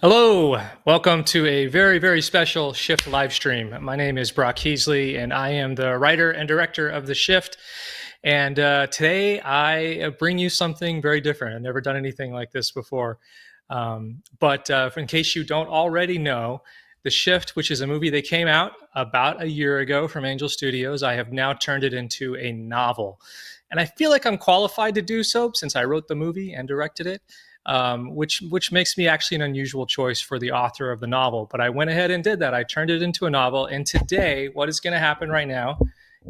Hello, welcome to a very, very special Shift live stream. My name is Brock Heasley, and I am the writer and director of The Shift. And today I bring you something very different. I've never done anything like this before. But in case you don't already know, The Shift, which is a movie that came out about a year ago from Angel Studios, I have now turned it into a novel. And I feel like I'm qualified to do so since I wrote the movie and directed it. Which makes me actually an unusual choice for the author of the novel. But I went ahead and did that. I turned it into a novel. And today, what is going to happen right now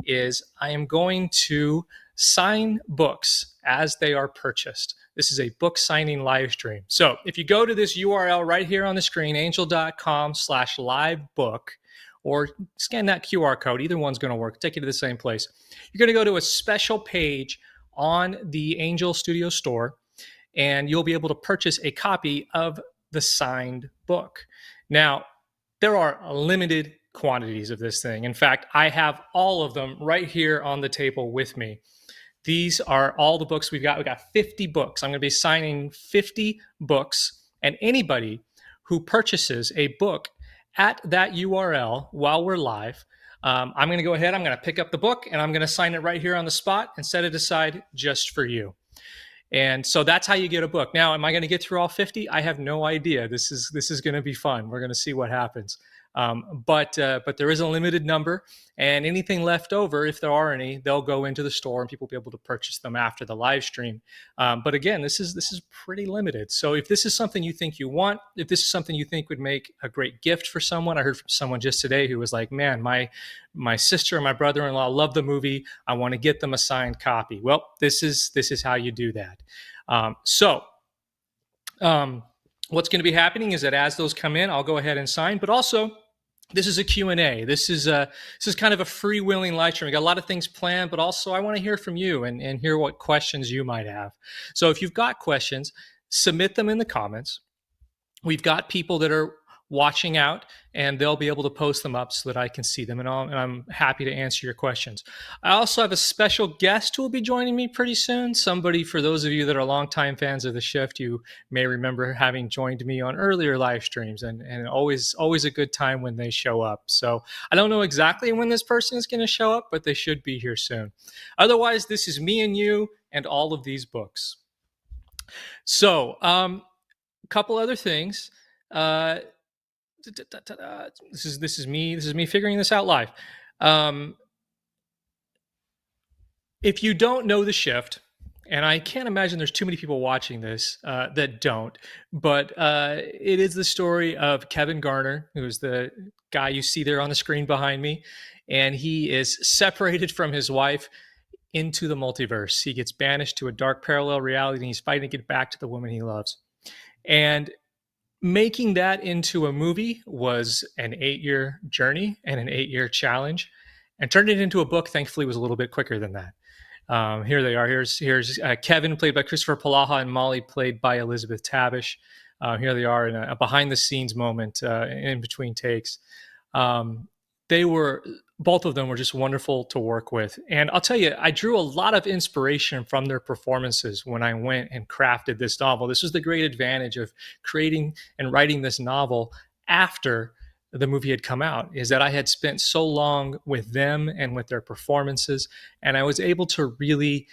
is I am going to sign books as they are purchased. This is a book signing live stream. So if you go to this URL right here on the screen, angel.com/livebook, or scan that QR code, either one's going to work, take you to the same place. You're going to go to a special page on the Angel Studio store, and you'll be able to purchase a copy of the signed book. Now, there are limited quantities of this thing. In fact, I have all of them right here on the table with me. These are all the books we've got. We've got 50 books. I'm going to be signing 50 books, and anybody who purchases a book at that URL while we're live, I'm going to go ahead, I'm going to pick up the book, and I'm going to sign it right here on the spot and set it aside just for you. And so that's how you get a book. Now, am I going to get through all 50? I have no idea. This is going to be fun. We're going to see what happens. But there is a limited number, and anything left over, if there are any, they'll go into the store and people will be able to purchase them after the live stream. But again, this is pretty limited. So if this is something you think you want, if this is something you think would make a great gift for someone, I heard from someone just today who was like, "Man, my sister and my brother-in-law love the movie. I want to get them a signed copy." Well, this is how you do that. What's going to be happening is that as those come in, I'll go ahead and sign. But also, this is a Q&A. This is kind of a freewheeling live stream. We got a lot of things planned, but also I want to hear from you and hear what questions you might have. So if you've got questions, submit them in the comments. We've got people that are watching out, and they'll be able to post them up so that I can see them, and I'm happy to answer your questions. I also have a special guest who will be joining me pretty soon. Somebody, for those of you that are longtime fans of The Shift, you may remember having joined me on earlier live streams, and always a good time when they show up. So I don't know exactly when this person is going to show up, but they should be here soon. Otherwise, this is me and you and all of these books. So a couple other things. This is me figuring this out live. If you don't know The Shift, and I can't imagine there's too many people watching this that don't, but it is the story of Kevin Garner, who is the guy you see there on the screen behind me, and he is separated from his wife into the multiverse. He gets banished to a dark parallel reality, and he's fighting to get back to the woman he loves. And making that into a movie was an 8-year journey and an 8-year challenge, and turning it into a book, thankfully, was a little bit quicker than that. Here they are. Here's Kevin, played by Christopher Palaha, and Molly, played by Elizabeth Tabish. Here they are in a behind-the-scenes moment in between takes. Both of them were just wonderful to work with. And I'll tell you, I drew a lot of inspiration from their performances when I went and crafted this novel. This was the great advantage of creating and writing this novel after the movie had come out, is that I had spent so long with them and with their performances, and I was able to really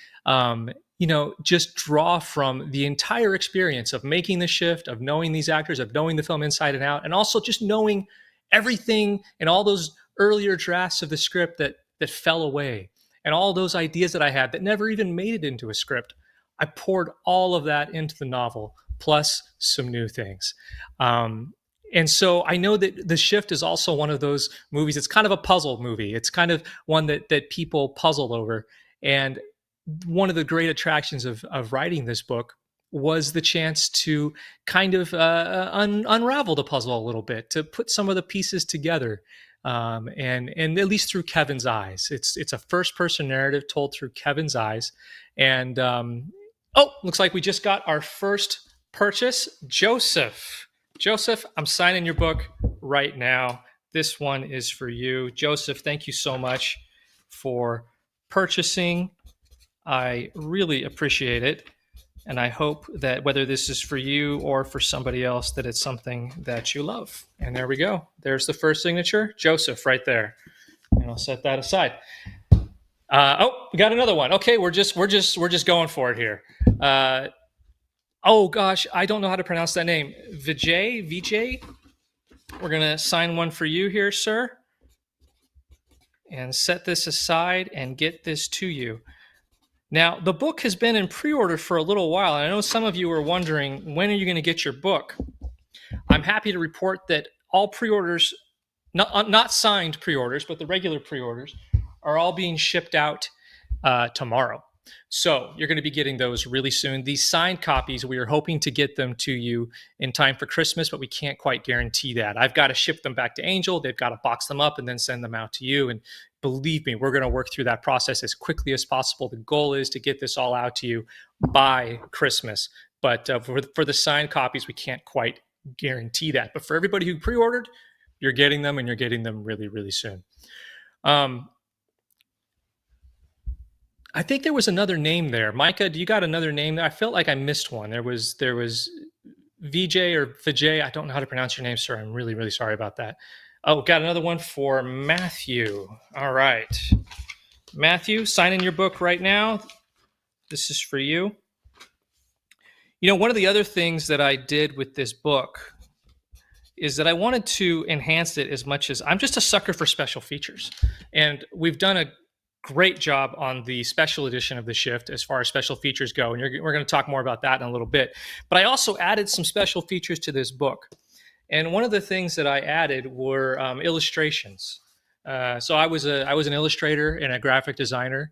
just draw from the entire experience of making The Shift, of knowing these actors, of knowing the film inside and out, and also just knowing everything and all those earlier drafts of the script that fell away, and all those ideas that I had that never even made it into a script. I poured all of that into the novel, plus some new things. And so I know that The Shift is also one of those movies. It's kind of a puzzle movie. It's kind of one that people puzzle over. And one of the great attractions of writing this book was the chance to kind of unravel the puzzle a little bit, to put some of the pieces together. And at least through Kevin's eyes. It's a first-person narrative told through Kevin's eyes. And looks like we just got our first purchase. Joseph, I'm signing your book right now. This one is for you. Joseph, thank you so much for purchasing. I really appreciate it. And I hope that whether this is for you or for somebody else, that it's something that you love. And there we go. There's the first signature, Joseph, right there. And I'll set that aside. Oh, we got another one. Okay, we're just going for it here. Oh gosh, I don't know how to pronounce that name. Vijay. We're gonna sign one for you here, sir, and set this aside and get this to you. Now, the book has been in pre-order for a little while, and I know some of you are wondering, when are you going to get your book? I'm happy to report that all pre-orders, not signed pre-orders, but the regular pre-orders, are all being shipped out tomorrow. So you're going to be getting those really soon. These signed copies, we are hoping to get them to you in time for Christmas, but we can't quite guarantee that. I've got to ship them back to Angel. They've got to box them up and then send them out to you. And believe me, we're going to work through that process as quickly as possible. The goal is to get this all out to you by Christmas. But for the signed copies, we can't quite guarantee that. But for everybody who pre-ordered, you're getting them, and you're getting them really, really soon. I think there was another name there. Micah, do you got another name there? I felt like I missed one. There was VJ or Vijay. I don't know how to pronounce your name, sir. I'm really, really sorry about that. Oh, got another one for Matthew. All right. Matthew, sign in your book right now. This is for you. You know, one of the other things that I did with this book is that I wanted to enhance it as much as I'm just a sucker for special features. And we've done a great job on the special edition of The Shift as far as special features go. And we're going to talk more about that in a little bit. But I also added some special features to this book. And one of the things that I added were illustrations. So I was an illustrator and a graphic designer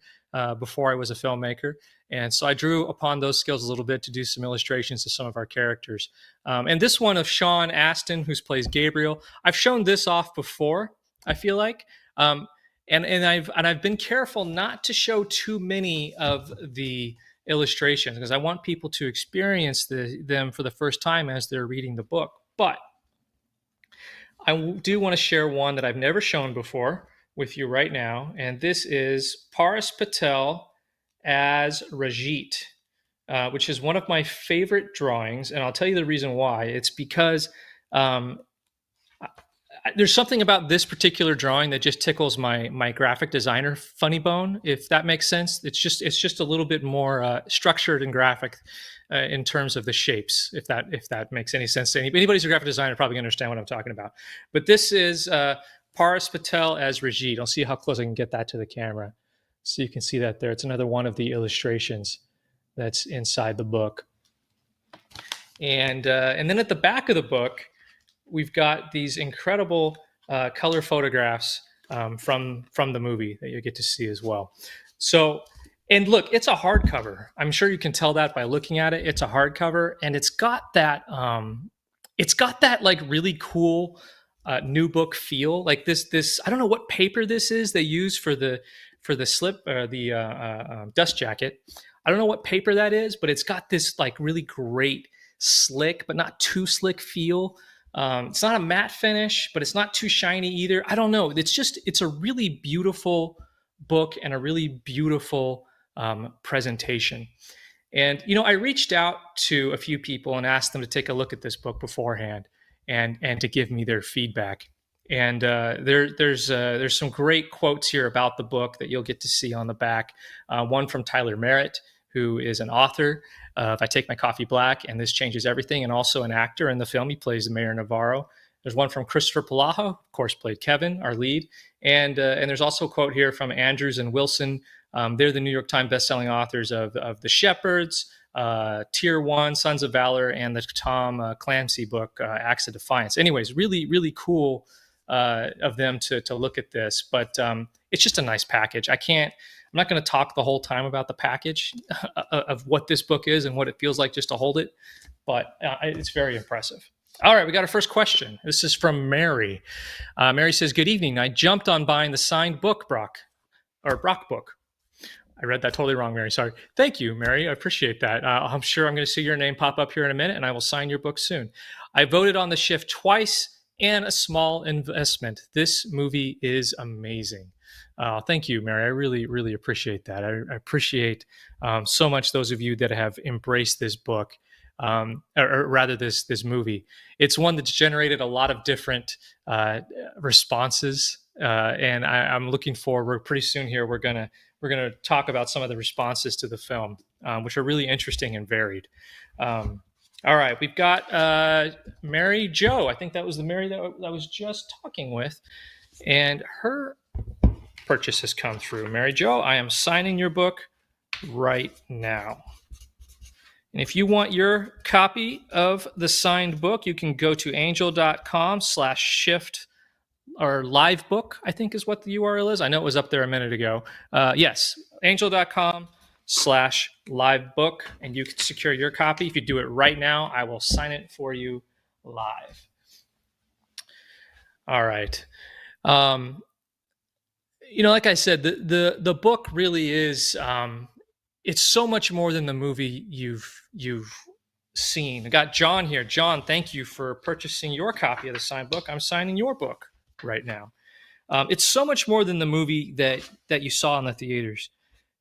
before I was a filmmaker. And so I drew upon those skills a little bit to do some illustrations to some of our characters. And this one of Sean Astin, who plays Gabriel, I've shown this off before, I feel like. And I've been careful not to show too many of the illustrations because I want people to experience them for the first time as they're reading the book. But I do want to share one that I've never shown before with you right now, and this is Paras Patel as Rajit, which is one of my favorite drawings, and I'll tell you the reason why. It's because there's something about this particular drawing that just tickles my graphic designer funny bone, if that makes sense. It's just a little bit more structured and graphic in terms of the shapes, if that makes any sense to anybody who's a graphic designer probably understand what I'm talking about. But this is Paras Patel as Rajit. I'll see how close I can get that to the camera so you can see that there. It's another one of the illustrations that's inside the book. And then at the back of the book, we've got these incredible color photographs from the movie that you get to see as well. So, and look, it's a hardcover. I'm sure you can tell that by looking at it. It's a hardcover, and it's got that like really cool new book feel. Like this, I don't know what paper this is they use for the slip or the dust jacket. I don't know what paper that is, but it's got this like really great slick, but not too slick feel. It's not a matte finish, but it's not too shiny either. I don't know. It's a really beautiful book and a really beautiful presentation. And, you know, I reached out to a few people and asked them to take a look at this book beforehand and to give me their feedback. And there's some great quotes here about the book that you'll get to see on the back. One from Tyler Merritt, who is an author of I Take My Coffee Black and This Changes Everything, and also an actor in the film. He plays Mayor Navarro. There's one from Christopher Palajo, of course, played Kevin, our lead. And there's also a quote here from Andrews and Wilson. They're the New York Times bestselling authors of The Shepherds, Tier 1, Sons of Valor, and the Tom Clancy book, Acts of Defiance. Anyways, really, really cool of them to look at this. But it's just a nice package. I'm not going to talk the whole time about the package of what this book is and what it feels like just to hold it, but it's very impressive. All right, we got our first question. This is from Mary. Mary says, "Good evening. I jumped on buying the signed book, Brock book." I read that totally wrong, Mary. Sorry. Thank you, Mary. I appreciate that. I'm sure I'm going to see your name pop up here in a minute, and I will sign your book soon. I voted on The Shift twice and a small investment. This movie is amazing. Thank you, Mary. I really, really appreciate that. I appreciate so much those of you that have embraced this book, or rather this movie. It's one that's generated a lot of different responses, and I'm looking forward. Pretty soon here, we're gonna talk about some of the responses to the film, which are really interesting and varied. Um, all right, we've got Mary Jo. I think that was the Mary that I was just talking with, and her purchase has come through. Mary Jo, I am signing your book right now. And if you want your copy of the signed book, you can go to angel.com/shift or live book, I think is what the URL is. I know it was up there a minute ago. Yes, angel.com/live book, and you can secure your copy. If you do it right now, I will sign it for you live. All right. Like I said, the book really is it's so much more than the movie you've seen. I got John here. John, thank you for purchasing your copy of the signed book. I'm signing your book right now. It's so much more than the movie that you saw in the theaters.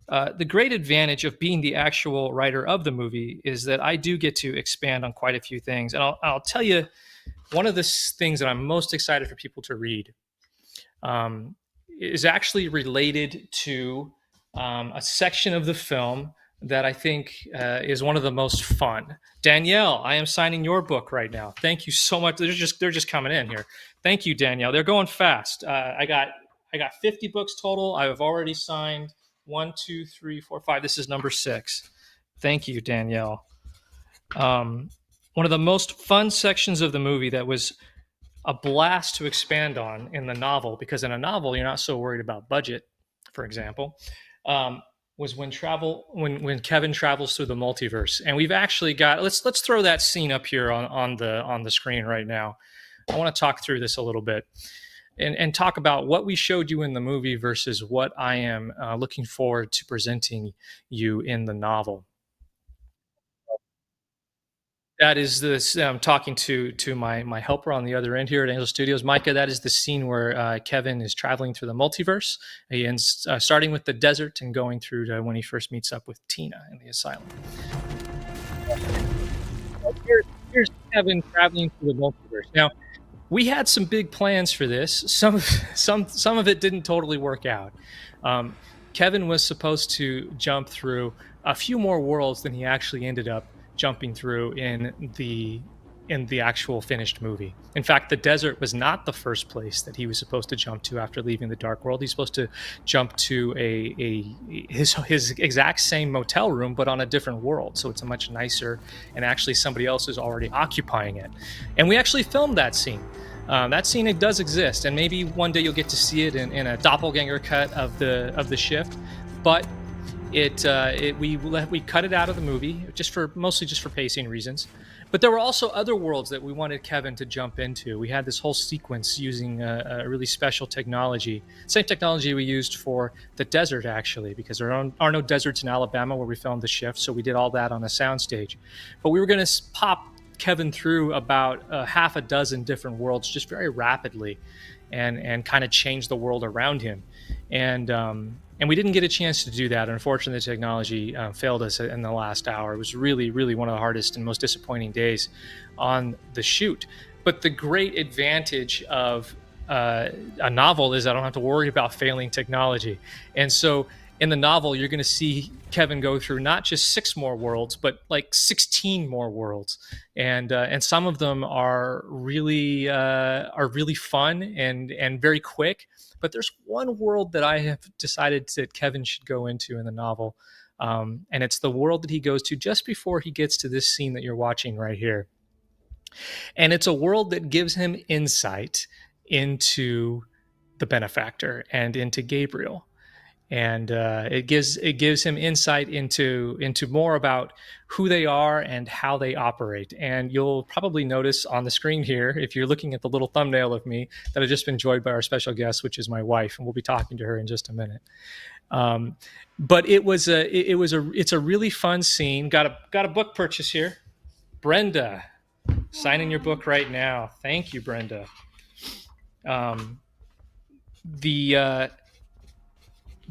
The great advantage of being the actual writer of the movie is that I do get to expand on quite a few things, and I'll tell you one of the things that I'm most excited for people to read is actually related to a section of the film that I think is one of the most fun. Danielle, I am signing your book right now. Thank you so much. They're just coming in here. Thank you, Danielle. They're going fast. I got 50 books total. I have already signed 1, 2, 3, 4, 5. This is number 6. Thank you, Danielle. One of the most fun sections of the movie that was a blast to expand on in the novel, because in a novel you're not so worried about budget, for example, was when Kevin travels through the multiverse. And we've actually got, let's throw that scene up here on the screen right now. I want to talk through this a little bit and talk about what we showed you in the movie versus what I am looking forward to presenting you in the novel. That is this. I'm talking to my helper on the other end here at Angel Studios, Micah. That is the scene where Kevin is traveling through the multiverse. He ends starting with the desert and going through to when he first meets up with Tina in the asylum. Here's Kevin traveling through the multiverse. Now, we had some big plans for this. Some of it didn't totally work out. Kevin was supposed to jump through a few more worlds than he actually ended up jumping through in the actual finished movie. In fact, the desert was not the first place that he was supposed to jump to after leaving the dark world. He's supposed to jump to his exact same motel room, but on a different world. So it's a much nicer, and actually somebody else is already occupying it. And we actually filmed that scene. That scene, it does exist, and maybe one day you'll get to see it in a doppelganger cut of the shift. But we cut it out of the movie mostly just for pacing reasons. But there were also other worlds that we wanted Kevin to jump into. We had this whole sequence using a really special technology, same technology we used for the desert, actually, because there are no deserts in Alabama where we filmed the shift. So we did all that on a soundstage. But we were going to pop Kevin through about half a dozen different worlds just very rapidly, and kind of change the world around him. And we didn't get a chance to do that. Unfortunately, the technology failed us in the last hour. It was really, really one of the hardest and most disappointing days on the shoot. But the great advantage of a novel is I don't have to worry about failing technology. And so in the novel, you're going to see Kevin go through not just 6 more worlds, but like 16 more worlds, and some of them are really fun and very quick. But there's one world that I have decided that Kevin should go into in the novel, and it's the world that he goes to just before he gets to this scene that you're watching right here. And it's a world that gives him insight into the benefactor and into Gabriel. And it gives him insight into more about who they are and how they operate. And you'll probably notice on the screen here, if you're looking at the little thumbnail of me, that I've just been joined by our special guest, which is my wife, and we'll be talking to her in just a minute. But it's a really fun scene. Got a book purchase here, Brenda, signing your book right now. Thank you, Brenda.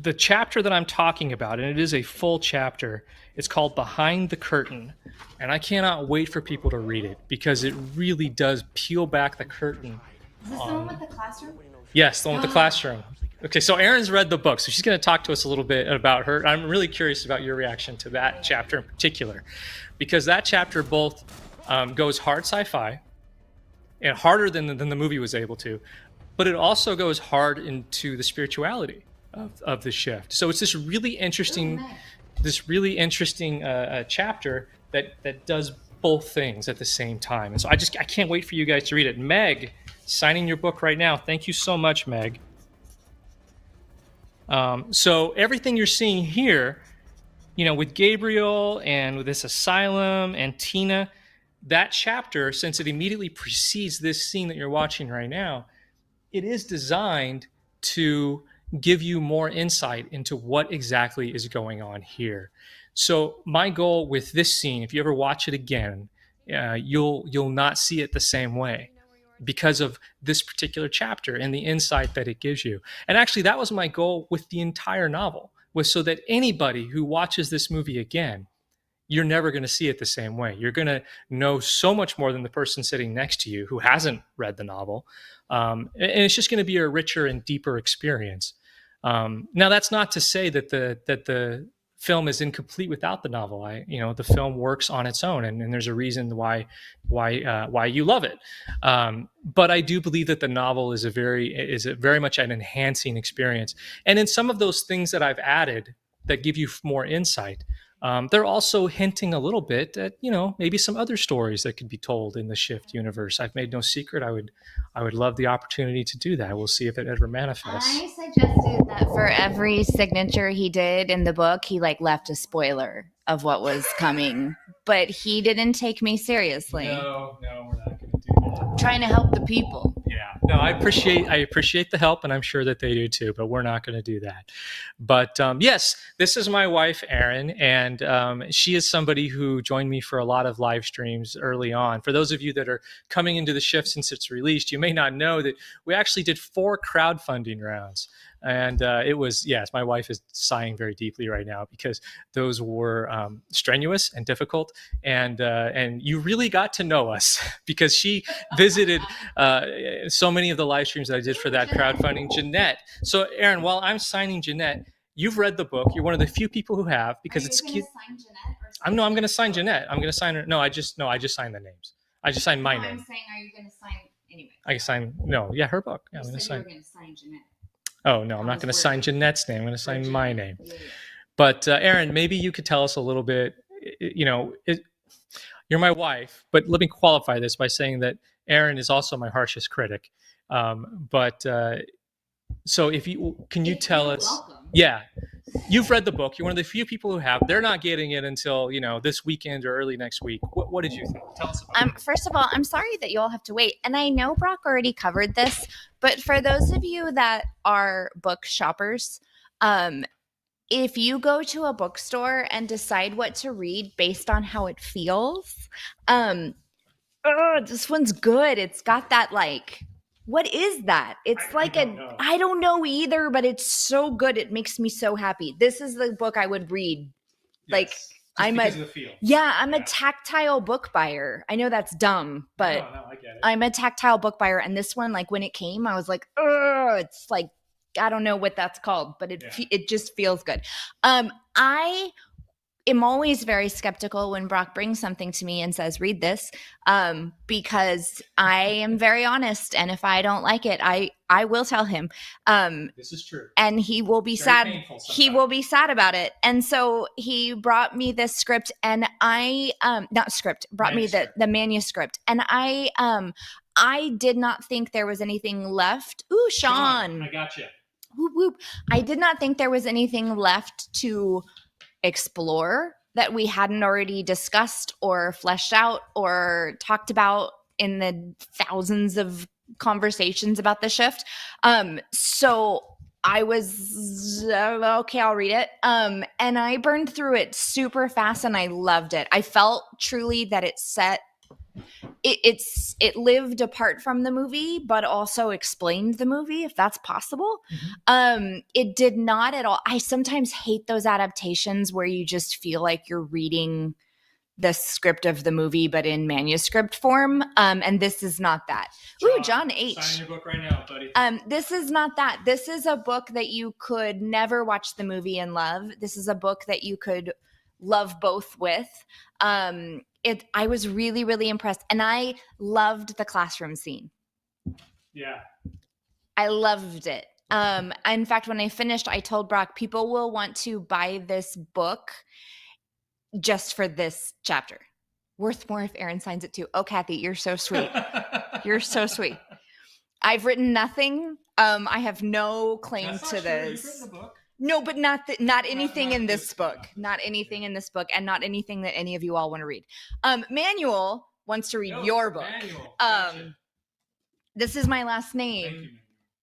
The chapter that I'm talking about, and it is a full chapter, it's called Behind the Curtain. And I cannot wait for people to read it because it really does peel back the curtain. Is this the one with the classroom? Yes, the one with the classroom. Okay, so Erin's read the book, so she's going to talk to us a little bit about her. I'm really curious about your reaction to that chapter in particular, because that chapter both goes hard sci-fi and harder than the movie was able to, but it also goes hard into the spirituality of the shift. So it's this really interesting chapter that does both things at the same time. And so I can't wait for you guys to read it. Meg, signing your book right now. Thank you so much, Meg. So everything you're seeing here, with Gabriel and with this asylum and Tina, that chapter, since it immediately precedes this scene that you're watching right now, it is designed to give you more insight into what exactly is going on here. So my goal with this scene, if you ever watch it again, you'll not see it the same way because of this particular chapter and the insight that it gives you. And actually, that was my goal with the entire novel, was so that anybody who watches this movie again, you're never going to see it the same way. You're going to know so much more than the person sitting next to you who hasn't read the novel. And it's just going to be a richer and deeper experience. Now, that's not to say that the film is incomplete without the novel. The film works on its own, and there's a reason why you love it. But I do believe that the novel is a very much an enhancing experience. And in some of those things that I've added that give you more insight, they're also hinting a little bit at maybe some other stories that could be told in the Shift universe. I've made no secret. I would love the opportunity to do that. We'll see if it ever manifests. I suggested that for every signature he did in the book, he left a spoiler of what was coming, but he didn't take me seriously. No, we're not going to do that. Trying to help the people. Yeah, no, I appreciate the help, and I'm sure that they do too. But we're not going to do that. But yes, this is my wife, Erin, and she is somebody who joined me for a lot of live streams early on. For those of you that are coming into the Shift since it's released, you may not know that we actually did 4 crowdfunding rounds. And it was, yes, my wife is sighing very deeply right now because those were strenuous and difficult. And you really got to know us because she visited so many of the live streams that I did for that crowdfunding. Jeanette. So, Erin, while I'm signing Jeanette, you've read the book. You're one of the few people who have, because it's cute. Sign Jeanette I'm going to sign Jeanette. I'm going to sign her. No, I just signed the names. I just signed my name. I'm saying, are you going to sign anyway? I can sign. No, yeah, her book. Yeah, I'm going to sign. You were going to sign Jeanette. Oh, no, I'm not going to sign Jeanette's name. I'm going to sign my name. Yeah. But Erin, maybe you could tell us a little bit, you're my wife, but let me qualify this by saying that Erin is also my harshest critic. So if can you tell us, welcome. Yeah, you've read the book. You're one of the few people who have. They're not getting it until, this weekend or early next week. What did you think? Tell us about it. First of all, I'm sorry that you all have to wait. And I know Brock already covered this, but for those of you that are book shoppers, if you go to a bookstore and decide what to read based on how it feels, this one's good. It's got that what is that? It's I don't know either, but it's so good. It makes me so happy. This is the book I would read. Yes, I'm a tactile book buyer. I know that's dumb, but no, I get it. I'm a tactile book buyer. And this one, when it came, I was like, it's I don't know what that's called, but it just feels good. I am always very skeptical when Brock brings something to me and says, read this, because I am very honest. And if I don't like it, I will tell him. This is true. And he will be sad. He will be sad about it. And so he brought me this script, and brought me the manuscript. And I did not think there was anything left. Ooh, Sean. I got you. Whoop, whoop. I did not think there was anything left to explore that we hadn't already discussed or fleshed out or talked about in the thousands of conversations about the shift. So I was okay, I'll read it. And I burned through it super fast and I loved it. I felt truly that it set it lived apart from the movie, but also explained the movie, if that's possible. It did not at all. I sometimes hate those adaptations where you just feel like you're reading the script of the movie, but in manuscript form. And this is not that. John H. Sign your book right now, buddy. This is not that. This is a book that you could never watch the movie and love. This is a book that you could love both with. I was really, really impressed. And I loved the classroom scene. Yeah. I loved it. In fact, when I finished, I told Brock, people will want to buy this book just for this chapter. Worth more if Aaron signs it too. Oh, Kathy, you're so sweet. You're so sweet. I've written nothing. I have no claim to this. You've written a book. No, but not anything in this book. Not anything in this book, and not anything that any of you all want to read. Manuel wants to read your book. Gotcha. This is my last name,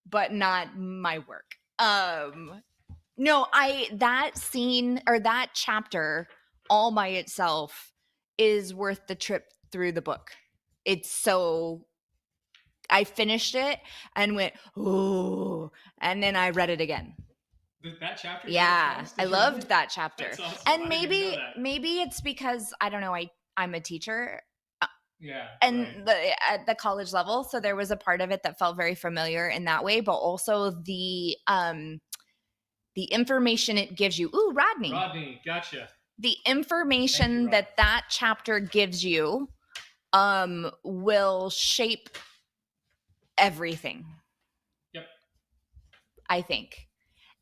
but not my work. No, that scene or that chapter all by itself is worth the trip through the book. It's so, I finished it and went, ooh, and then I read it again. That chapter? Yeah, I loved that chapter. That's awesome. And maybe it's because, I don't know, I'm a teacher. Yeah. And at the college level. So there was a part of it that felt very familiar in that way, but also the information it gives you. Ooh, Rodney. Rodney, gotcha. The information that chapter gives you will shape everything. Yep. I think.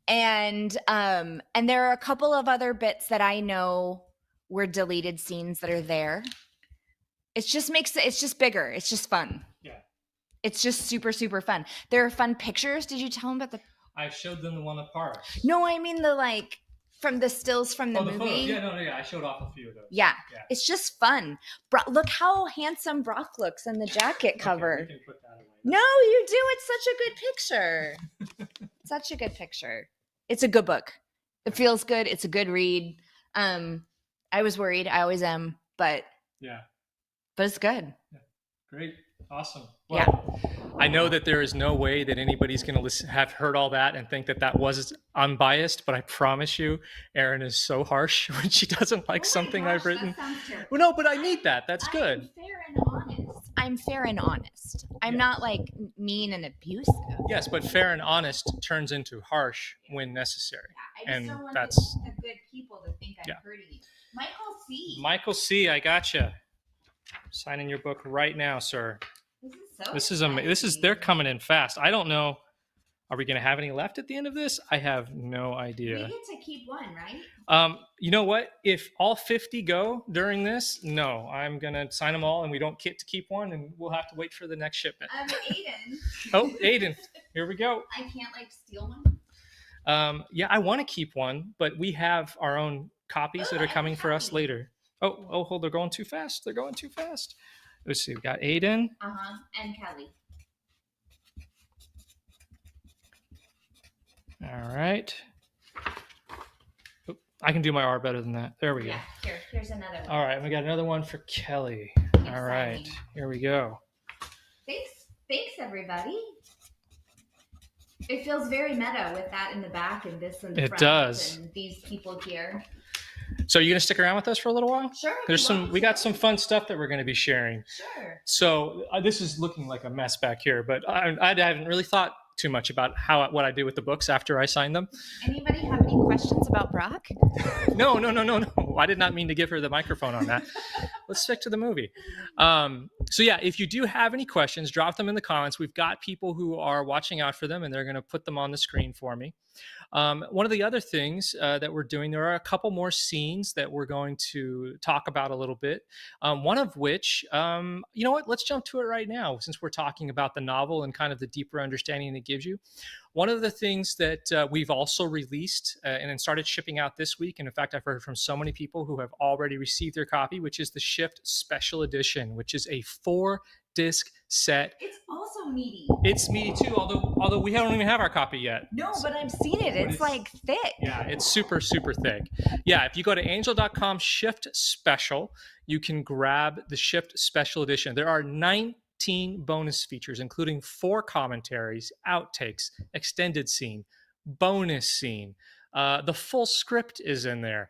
And there are a couple of other bits that I know were deleted scenes that are there. It's just bigger. It's just fun. Yeah. It's just super, super fun. There are fun pictures. Did you tell them about the? I showed them the one at parks. No, I mean from the stills from the movie. Photos. Yeah, I showed off a few of those. Yeah. It's just fun. Look how handsome Brock looks in the jacket cover. We can put that away. No, you do. It's such a good picture. Such a good picture. It's a good book. It feels good. It's a good read. I was worried. I always am, but it's good. Yeah. Great. Awesome. Well, I know that there is no way that anybody's going to have heard all that and think that was unbiased, but I promise you, Erin is so harsh when she doesn't like something I've written. That sounds terrible. Well, no, but I need that. That's good. I'm fair and honest. I'm not like mean and abusive. Yes, but fair and honest turns into harsh when necessary. Yeah, I just don't want the good people to think I'm hurting you. Michael C, I gotcha. Signing your book right now, sir. This is amazing. They're coming in fast. I don't know. Are we going to have any left at the end of this? I have no idea. We get to keep one, right? You know what? If all 50 go during this, no, I'm going to sign them all and we don't get to keep one and we'll have to wait for the next shipment. Aiden. Oh, Aiden. Here we go. I can't steal one? Yeah, I want to keep one, but we have our own copies that are coming for us later. Oh, hold, they're going too fast. They're going too fast. Let's see. We got Aiden. And Kelly. All right. I can do my R better than that. There we go. Here's another one. All right. We got another one for Kelly. All right. Here we go. Thanks, everybody. It feels very meta with that in the back and this in the front. It does. And these people here. So you're going to stick around with us for a little while? Sure. We got some fun stuff that we're going to be sharing. Sure. So this is looking like a mess back here, but I haven't really thought too much about what I do with the books after I sign them. Anybody have any questions about Brock? No. I did not mean to give her the microphone on that. Let's stick to the movie. So yeah, if you do have any questions, drop them in the comments. We've got people who are watching out for them and they're going to put them on the screen for me. One of the other things that we're doing, there are a couple more scenes that we're going to talk about a little bit. One of which, you know what, let's jump to it right now since we're talking about the novel and kind of the deeper understanding it gives you. One of the things that we've also released and then started shipping out this week, and in fact, I've heard from so many people who have already received their copy, which is the Shift Special Edition, which is a 4-disc set. It's also also meaty. It's meaty too, although we don't even have our copy yet. No, but I've seen it. It's like thick. Yeah, it's super, super thick. Yeah, if you go to angel.com shift special, you can grab the shift special edition. There are 19 bonus features, including 4 commentaries, outtakes, extended scene, bonus scene. The full script is in there,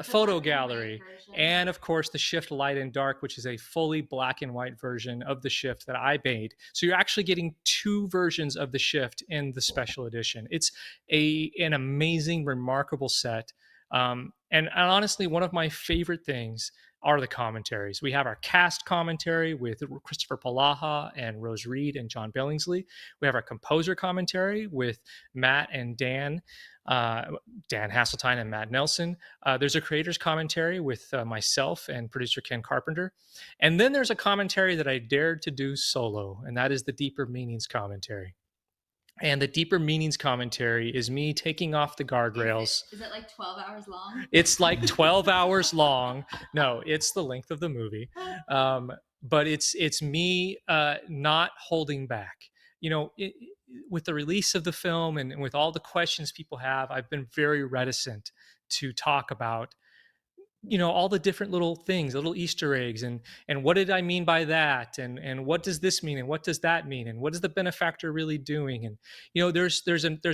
photo gallery, and of course the Shift Light and Dark, which is a fully black and white version of the Shift that I made. So you're actually getting 2 versions of the Shift in the special edition. It's an amazing, remarkable set. And honestly, one of my favorite things are the commentaries. We have our cast commentary with Christopher Palaha and Rose Reed and John Billingsley. We have our composer commentary with Matt and Dan Hasseltine and Matt Nelson. There's a creator's commentary with myself and producer Ken Carpenter. And then there's a commentary that I dared to do solo, and that is the Deeper Meanings commentary. And the Deeper Meanings commentary is me taking off the guardrails. Is it like 12 hours long? It's like 12 hours long. No, it's the length of the movie. But it's me not holding back. You know, with the release of the film and with all the questions people have, I've been very reticent to talk about, you know, all the different little things, little Easter eggs, and what did I mean by that, and what does this mean, and what does that mean, and what is the benefactor really doing? And you know, there's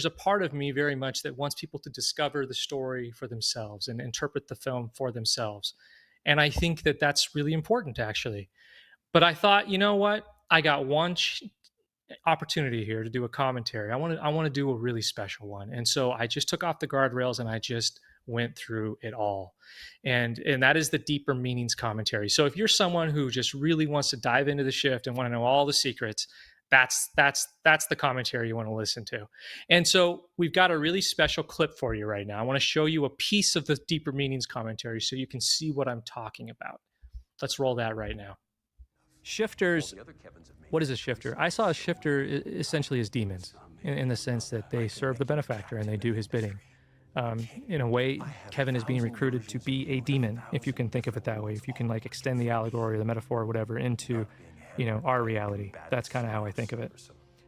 a part of me very much that wants people to discover the story for themselves and interpret the film for themselves, and I think that that's really important, actually. But I thought, you know what, I got one opportunity here to do a commentary. I want to do a really special one, and so I just took off the guardrails and I just went through it all, and that is the Deeper Meanings commentary. So if you're someone who just really wants to dive into the Shift and want to know all the secrets, that's the commentary you want to listen to. And so we've got a really special clip for you right now. I want to show you a piece of the Deeper Meanings commentary so you can see what I'm talking about. Let's roll that right now. Shifters. What is a shifter? I saw a shifter essentially as demons, in the sense that they serve the benefactor and they do his bidding. In a way, Kevin is being recruited to be a demon, if you can think of it that way. If you can like extend the allegory or the metaphor or whatever into, you know, our reality. That's kind of how I think of it.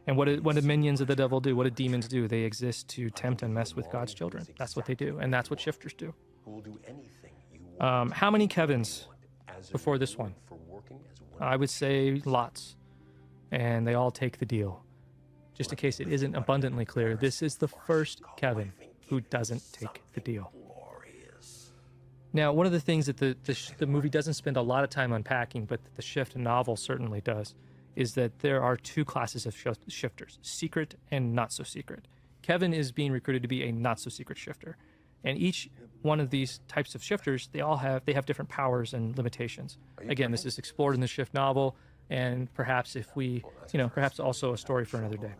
And what do minions of the devil do? What do demons do? They exist to tempt and mess with God's children. That's what they do, and that's what shifters do. How many Kevins before this one? I would say lots, and they all take the deal. Just in case it isn't abundantly clear, this is the first Kevin who doesn't take the deal. Now, one of the things that the movie doesn't spend a lot of time unpacking, but the Shift novel certainly does, is that there are 2 classes of shifters, secret and not so secret. Kevin is being recruited to be a not so secret shifter. And each one of these types of shifters, they have different powers and limitations. Again, this is explored in the Shift novel, and perhaps if we, perhaps also a story for another day.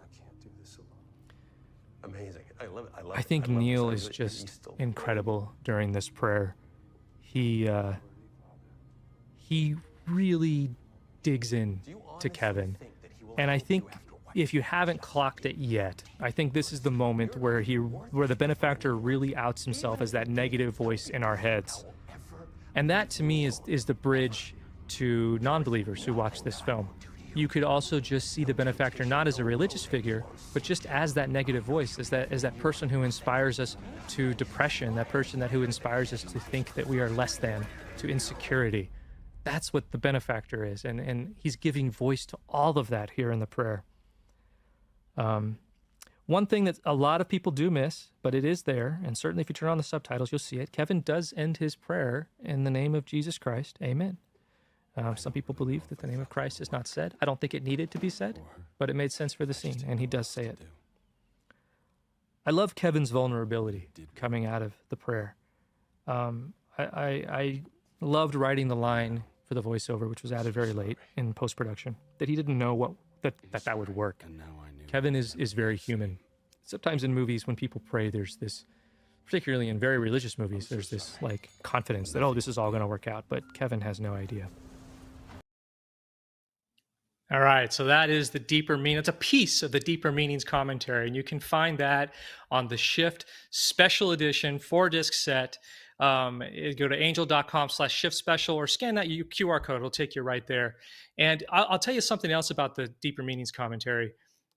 Amazing. I think Neil is just incredible during this prayer. He really digs in to Kevin. And I think if you haven't clocked it yet, I think this is the moment where the benefactor really outs himself as that negative voice in our heads. And that to me is the bridge to non-believers who watch this film. You could also just see the benefactor not as a religious figure, but just as that negative voice, as that person who inspires us to depression, that person who inspires us to think that we are less than, to insecurity. That's what the benefactor is, and he's giving voice to all of that here in the prayer. One thing that a lot of people do miss, but it is there, and certainly if you turn on the subtitles, you'll see it. Kevin does end his prayer in the name of Jesus Christ. Amen. Some people believe that the name of Christ is not said. I don't think it needed to be said, but it made sense for the scene, and he does say it. I love Kevin's vulnerability coming out of the prayer. I loved writing the line for the voiceover, which was added very late in post-production, that he didn't know that would work. Kevin is very human. Sometimes in movies, when people pray, there's this, particularly in very religious movies, there's this like confidence that, oh, this is all going to work out, but Kevin has no idea. All right, so that is the Deeper Meaning. It's a piece of the Deeper Meanings commentary, and you can find that on the Shift Special Edition 4-disc set. Go to angel.com/shift special or scan that QR code. It'll take you right there. And I'll tell you something else about the deeper meanings commentary.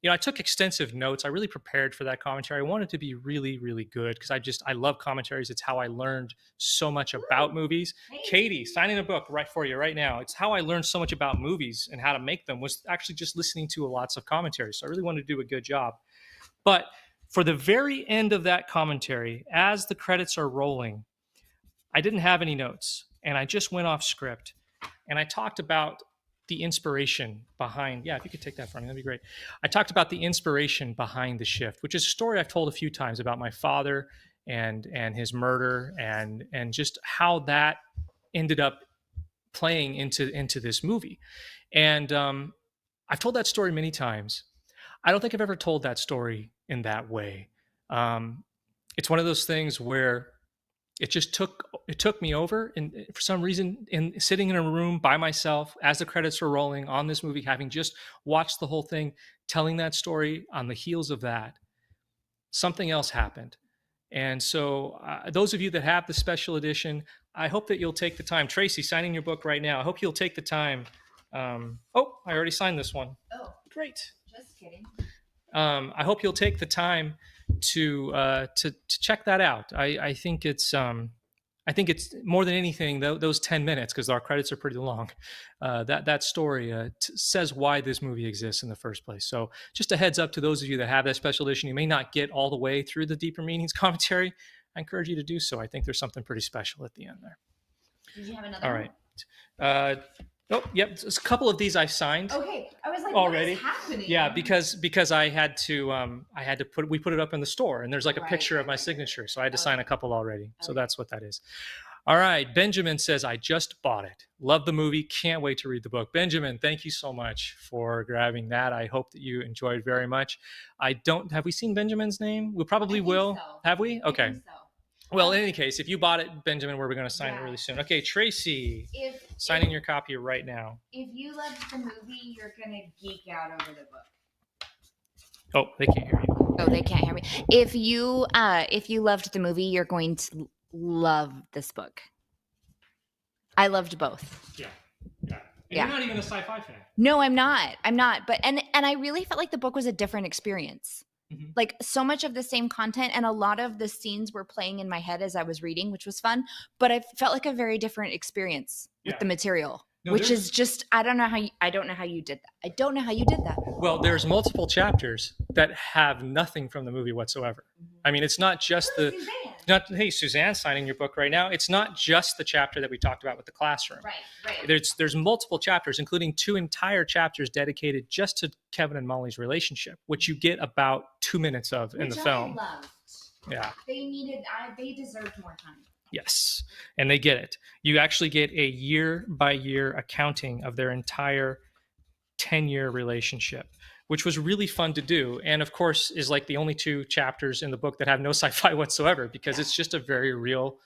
I took extensive notes. I really prepared for that commentary. I wanted it to be really, really good because I love commentaries. It's how I learned so much about movies. Katie, signing a book right for you right now. It's how I learned so much about movies and how to make them was actually just listening to lots of commentaries. So I really wanted to do a good job. But for the very end of that commentary, as the credits are rolling, I didn't have any notes and I just went off script and I talked about the inspiration behind, if you could take that from me, that'd be great. I talked about the inspiration behind The Shift, which is a story I've told a few times about my father and his murder and just how that ended up playing into this movie. And I've told that story many times. I don't think I've ever told that story in that way. It's one of those things where it took me over, and for some reason, in sitting in a room by myself as the credits were rolling on this movie, having just watched the whole thing, telling that story on the heels of that, something else happened. And so those of you that have the special edition, I hope that you'll take the time. Tracy, signing your book right now. I hope you'll take the time. I already signed this one. Oh, great. Just kidding. I hope you'll take the time to check that out. I think it's more than anything those 10 minutes, because our credits are pretty long. That story says why this movie exists in the first place. So just a heads up to those of you that have that special edition, you may not get all the way through the deeper meanings commentary. I encourage you to do so. I think there's something pretty special at the end there. Did you have another? All right. Oh, yep. There's a couple of these I signed. Okay, I was like, already. What is happening? Yeah, because I had to we put it up in the store, and there's like a picture of my signature, so I had to sign a couple already. So that's what that is. All right. Benjamin says, I just bought it. Love the movie. Can't wait to read the book. Benjamin, thank you so much for grabbing that. I hope that you enjoyed very much. Have we seen Benjamin's name? We probably will. So. Have we? Okay. I think so. Well, in any case, if you bought it, Benjamin, we're going to sign it really soon. Okay, Tracy, signing your copy right now. If you loved the movie, you're going to geek out over the book. Oh, they can't hear you. Oh, they can't hear me. If you loved the movie, you're going to love this book. I loved both. Yeah. You're not even a sci-fi fan. No, I'm not. But and I really felt like the book was a different experience. Mm-hmm. Like so much of the same content, and a lot of the scenes were playing in my head as I was reading, which was fun. But I felt like a very different experience with the material, which is just I don't know how you did that. Well, there's multiple chapters that have nothing from the movie whatsoever. Mm-hmm. I mean, it's not just hey, Suzanne, signing your book right now. It's not just the chapter that we talked about with the classroom. Right. There's multiple chapters, including 2 entire chapters dedicated just to Kevin and Molly's relationship, which you get about 2 minutes of in the film. I loved. Yeah. They deserved more time. Yes, and they get it. You actually get a year-by-year accounting of their entire 10-year relationship, which was really fun to do. And of course, is like the only 2 chapters in the book that have no sci-fi whatsoever, because it's just a very real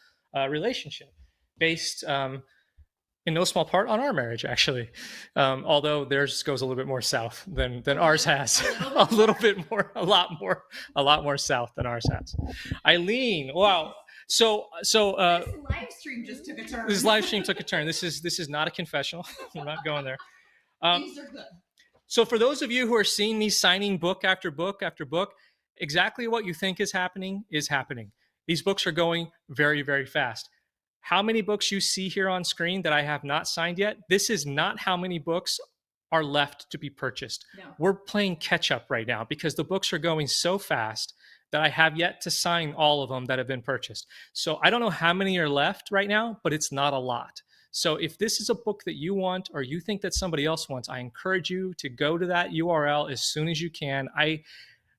relationship based in no small part on our marriage, actually. Although theirs goes a little bit more south than ours has. a lot more south than ours has. Eileen, wow. So this live stream just took a turn. This live stream took a turn. This is not a confessional. We're not going there. These are good. So for those of you who are seeing me signing book after book after book, exactly what you think is happening is happening. These books are going very, very fast. How many books you see here on screen that I have not signed yet? This is not how many books are left to be purchased. No. We're playing catch up right now because the books are going so fast that I have yet to sign all of them that have been purchased. So I don't know how many are left right now, but it's not a lot. So if this is a book that you want or you think that somebody else wants, I encourage you to go to that URL as soon as you can.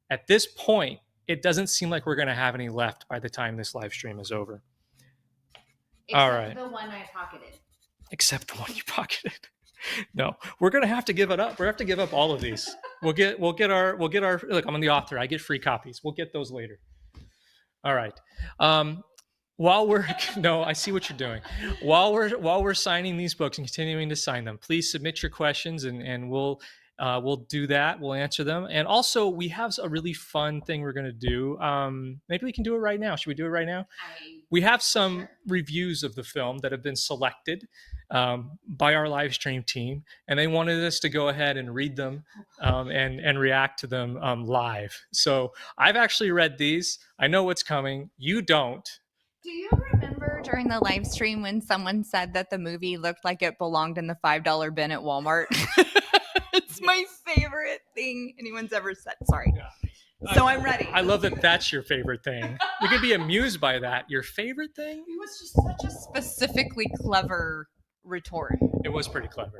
At this point, it doesn't seem like we're going to have any left by the time this live stream is over. Except the one I pocketed. Except the one you pocketed. No, we're going to have to give it up. We're going to have to give up all of these. We'll get our, look, I'm the author. I get free copies. We'll get those later. All right. I see what you're doing. While we're signing these books and continuing to sign them, please submit your questions and we'll do that. We'll answer them. And also we have a really fun thing we're going to do. Maybe we can do it right now. Should we do it right now? we have some reviews of the film that have been selected by our live stream team, and they wanted us to go ahead and read them and react to them live. So I've actually read these. I know what's coming. You don't. Do you remember during the live stream when someone said that the movie looked like it belonged in the $5 bin at Walmart? It's my favorite thing anyone's ever said. Sorry. Yeah. So I'm ready. I love that that's your favorite thing. You could be amused by that. Your favorite thing? It was just such a specifically clever retort. It was pretty clever.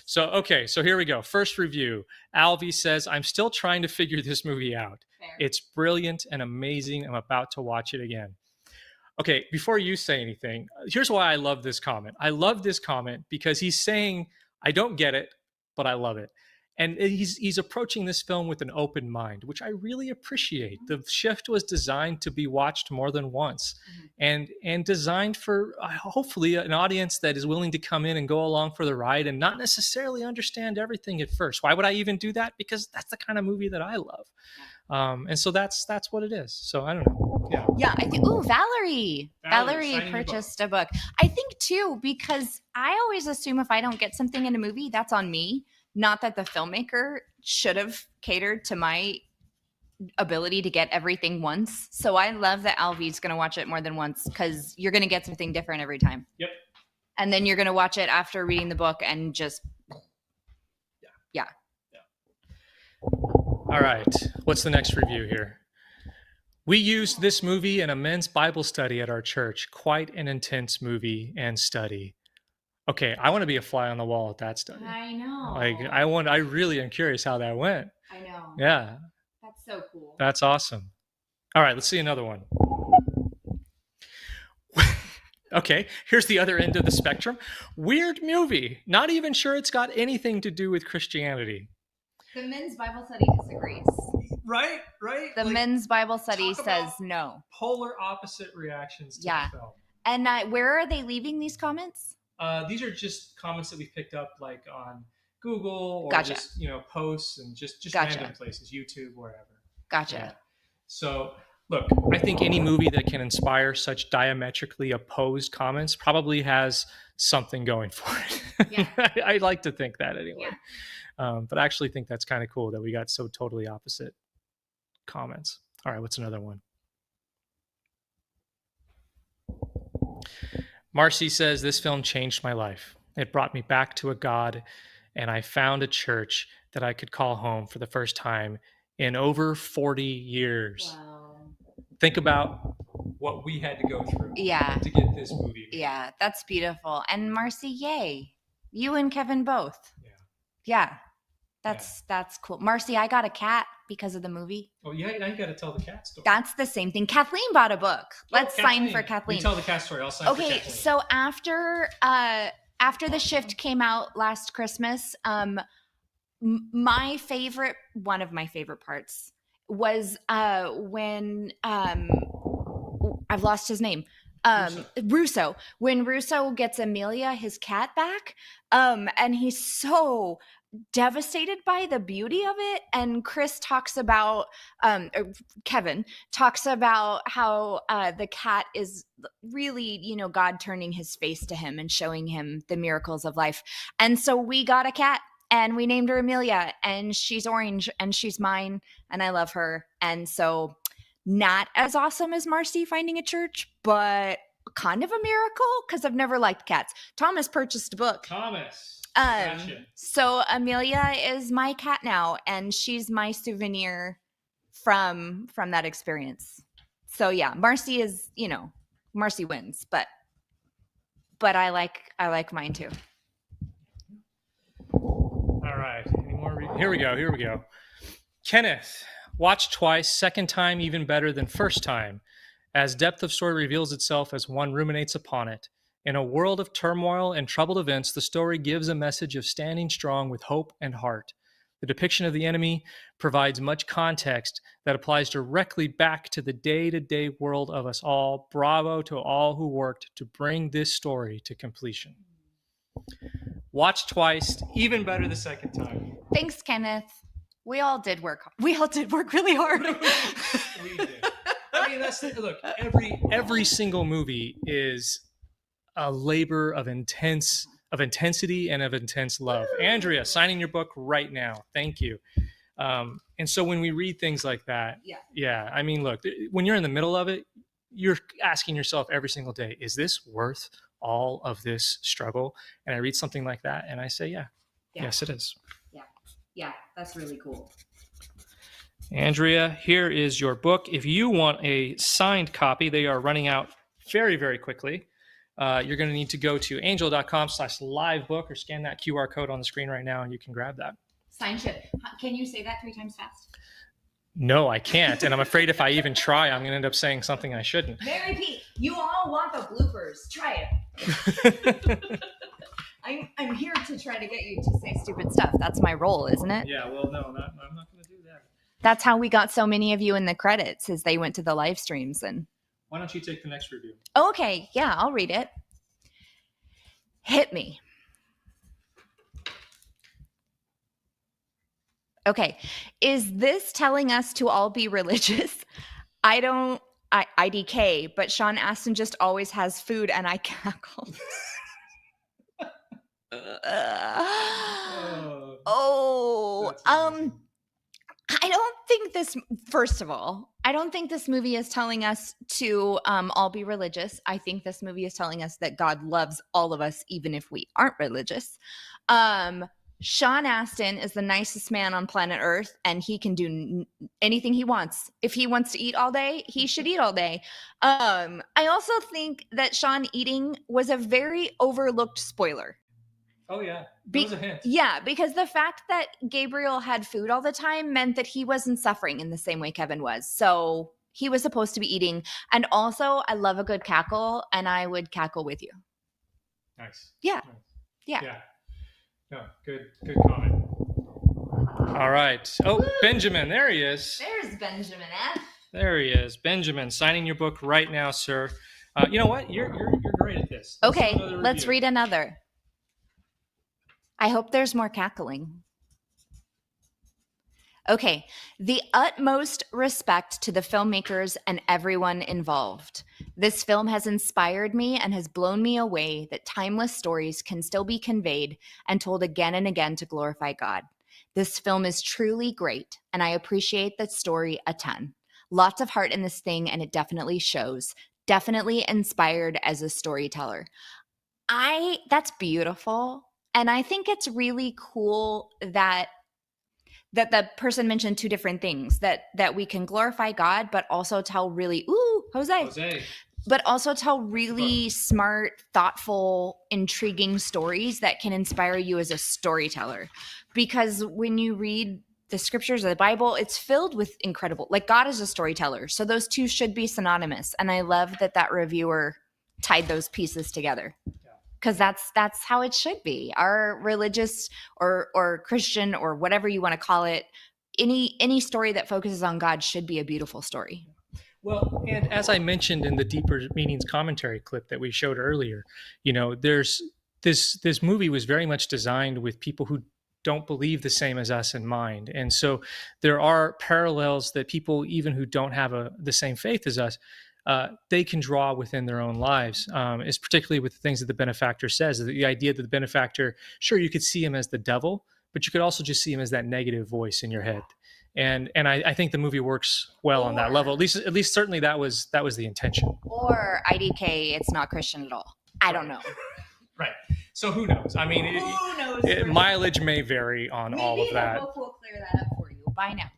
So, okay, so here we go. First review. Alvy says, I'm still trying to figure this movie out. Fair. It's brilliant and amazing. I'm about to watch it again. Okay, before you say anything, here's why I love this comment. I love this comment because he's saying, I don't get it, but I love it. And he's approaching this film with an open mind, which I really appreciate. The shift was designed to be watched more than once, and designed for hopefully an audience that is willing to come in and go along for the ride and not necessarily understand everything at first. Why would I even do that? Because that's the kind of movie that I love. And so that's what it is. So I don't know. Yeah. I think. Valerie purchased a book. I think too, because I always assume if I don't get something in a movie, that's on me. Not that the filmmaker should have catered to my ability to get everything once. So I love that Alvy's going to watch it more than once because you're going to get something different every time. Yep. And then you're going to watch it after reading the book and just, yeah. All right. What's the next review here? We used this movie in a men's Bible study at our church. Quite an intense movie and study. Okay, I want to be a fly on the wall at that study. I know. I really am curious how that went. I know. Yeah. That's so cool. That's awesome. All right, let's see another one. Okay, here's the other end of the spectrum. Weird movie. Not even sure it's got anything to do with Christianity. The men's Bible study disagrees. Right? The men's Bible study says no. Polar opposite reactions to the film. And where are they leaving these comments? These are just comments that we've picked up like on Google or just, posts and just random places, YouTube, wherever. Gotcha. Yeah. So look, I think any movie that can inspire such diametrically opposed comments probably has something going for it. Yeah. I like to think that anyway. Yeah. But I actually think that's kind of cool that we got so totally opposite comments. All right, what's another one? Marcy says, this film changed my life. It brought me back to a God, and I found a church that I could call home for the first time in over 40 years. Wow. Think about what we had to go through to get this movie. Yeah, that's beautiful. And Marcy, yay. You and Kevin both. Yeah. That's cool. Marcy, I got a cat because of the movie. Oh, yeah, now you got to tell the cat story. That's the same thing. Kathleen bought a book. Let's sign for Kathleen. You tell the cat story. I'll sign for Kathleen. Okay, so after The Shift came out last Christmas, one of my favorite parts was when I've lost his name. Russo. When Russo gets Amelia, his cat, back, and he's so devastated by the beauty of it, and Kevin talks about how the cat is really, God turning his face to him and showing him the miracles of life. And so we got a cat and we named her Amelia, and she's orange and she's mine and I love her. And so not as awesome as Marcy finding a church, but kind of a miracle because I've never liked cats. Thomas purchased a book. Gotcha. So Amelia is my cat now, and she's my souvenir from that experience. So yeah, Marcy is, Marcy wins, but I like mine too. All right. Any more? Here we go. Kenneth, watch twice, second time even better than first time, as depth of story reveals itself as one ruminates upon it. In a world of turmoil and troubled events, the story gives a message of standing strong with hope and heart. The depiction of the enemy provides much context that applies directly back to the day-to-day world of us all. Bravo to all who worked to bring this story to completion. Watch twice, even better the second time. Thanks, Kenneth. We all did work really hard. We did. I mean, look. Every single movie is a labor of intensity and of intense love. Andrea, signing your book right now. Thank you. And so when we read things like that, yeah, I mean, look, when you're in the middle of it, you're asking yourself every single day, is this worth all of this struggle? And I read something like that and I say, yes, it is. Yeah, that's really cool. Andrea, here is your book. If you want a signed copy, they are running out very, very quickly. You're going to need to go to angel.com/livebook or scan that QR code on the screen right now and you can grab that. Signed ship. Can you say that 3 times fast? No, I can't. And I'm afraid if I even try, I'm going to end up saying something I shouldn't. Mary P, you all want the bloopers. Try it. I'm here to try to get you to say stupid stuff. That's my role, isn't it? Yeah, well, no, I'm not going to do that. That's how we got so many of you in the credits, is they went to the live streams. And why don't you take the next review? Okay, yeah, I'll read it. Hit me. Okay, is this telling us to all be religious? IDK, but Sean Astin just always has food and I cackle. I don't think this, first of all, I don't think this movie is telling us to all be religious. I think this movie is telling us that God loves all of us, even if we aren't religious. Sean Astin is the nicest man on planet Earth, and he can do anything he wants. If he wants to eat all day, he should eat all day. I also think that Sean eating was a very overlooked spoiler. Oh, yeah. That was a hint. Yeah, because the fact that Gabriel had food all the time meant that he wasn't suffering in the same way Kevin was. So he was supposed to be eating. And also, I love a good cackle, and I would cackle with you. Nice. Yeah. Nice. Yeah. No, good comment. All right. Oh, woo! Benjamin, there he is. There's Benjamin F. There he is. Benjamin, signing your book right now, sir. You know what? You're great at this. Okay, let's read another. I hope there's more cackling. Okay, the utmost respect to the filmmakers and everyone involved. This film has inspired me and has blown me away that timeless stories can still be conveyed and told again and again to glorify God. This film is truly great, and I appreciate that story a ton. Lots of heart in this thing, and it definitely shows. Definitely inspired as a storyteller. That's beautiful. And I think it's really cool that the person mentioned 2 different things, that we can glorify God, but also tell really, Jose. But also tell really smart, thoughtful, intriguing stories that can inspire you as a storyteller. Because when you read the scriptures of the Bible, it's filled with incredible, like God is a storyteller. So those 2 should be synonymous. And I love that reviewer tied those pieces together. Because that's how it should be. Our religious or Christian or whatever you want to call it, any story that focuses on God should be a beautiful story. Well, and as I mentioned in the Deeper Meanings commentary clip that we showed earlier, there's this movie was very much designed with people who don't believe the same as us in mind. And so there are parallels that people, even who don't have the same faith as us, they can draw within their own lives. It's particularly with the things that the benefactor says, the idea that the benefactor, sure, you could see him as the devil, but you could also just see him as that negative voice in your head. And I think the movie works well on that level. At least certainly that was the intention. Or IDK, it's not Christian at all. I don't know. Right. So who knows? I mean, who knows? Mileage may vary on all of that. Maybe the book will clear that up for you. Bye now.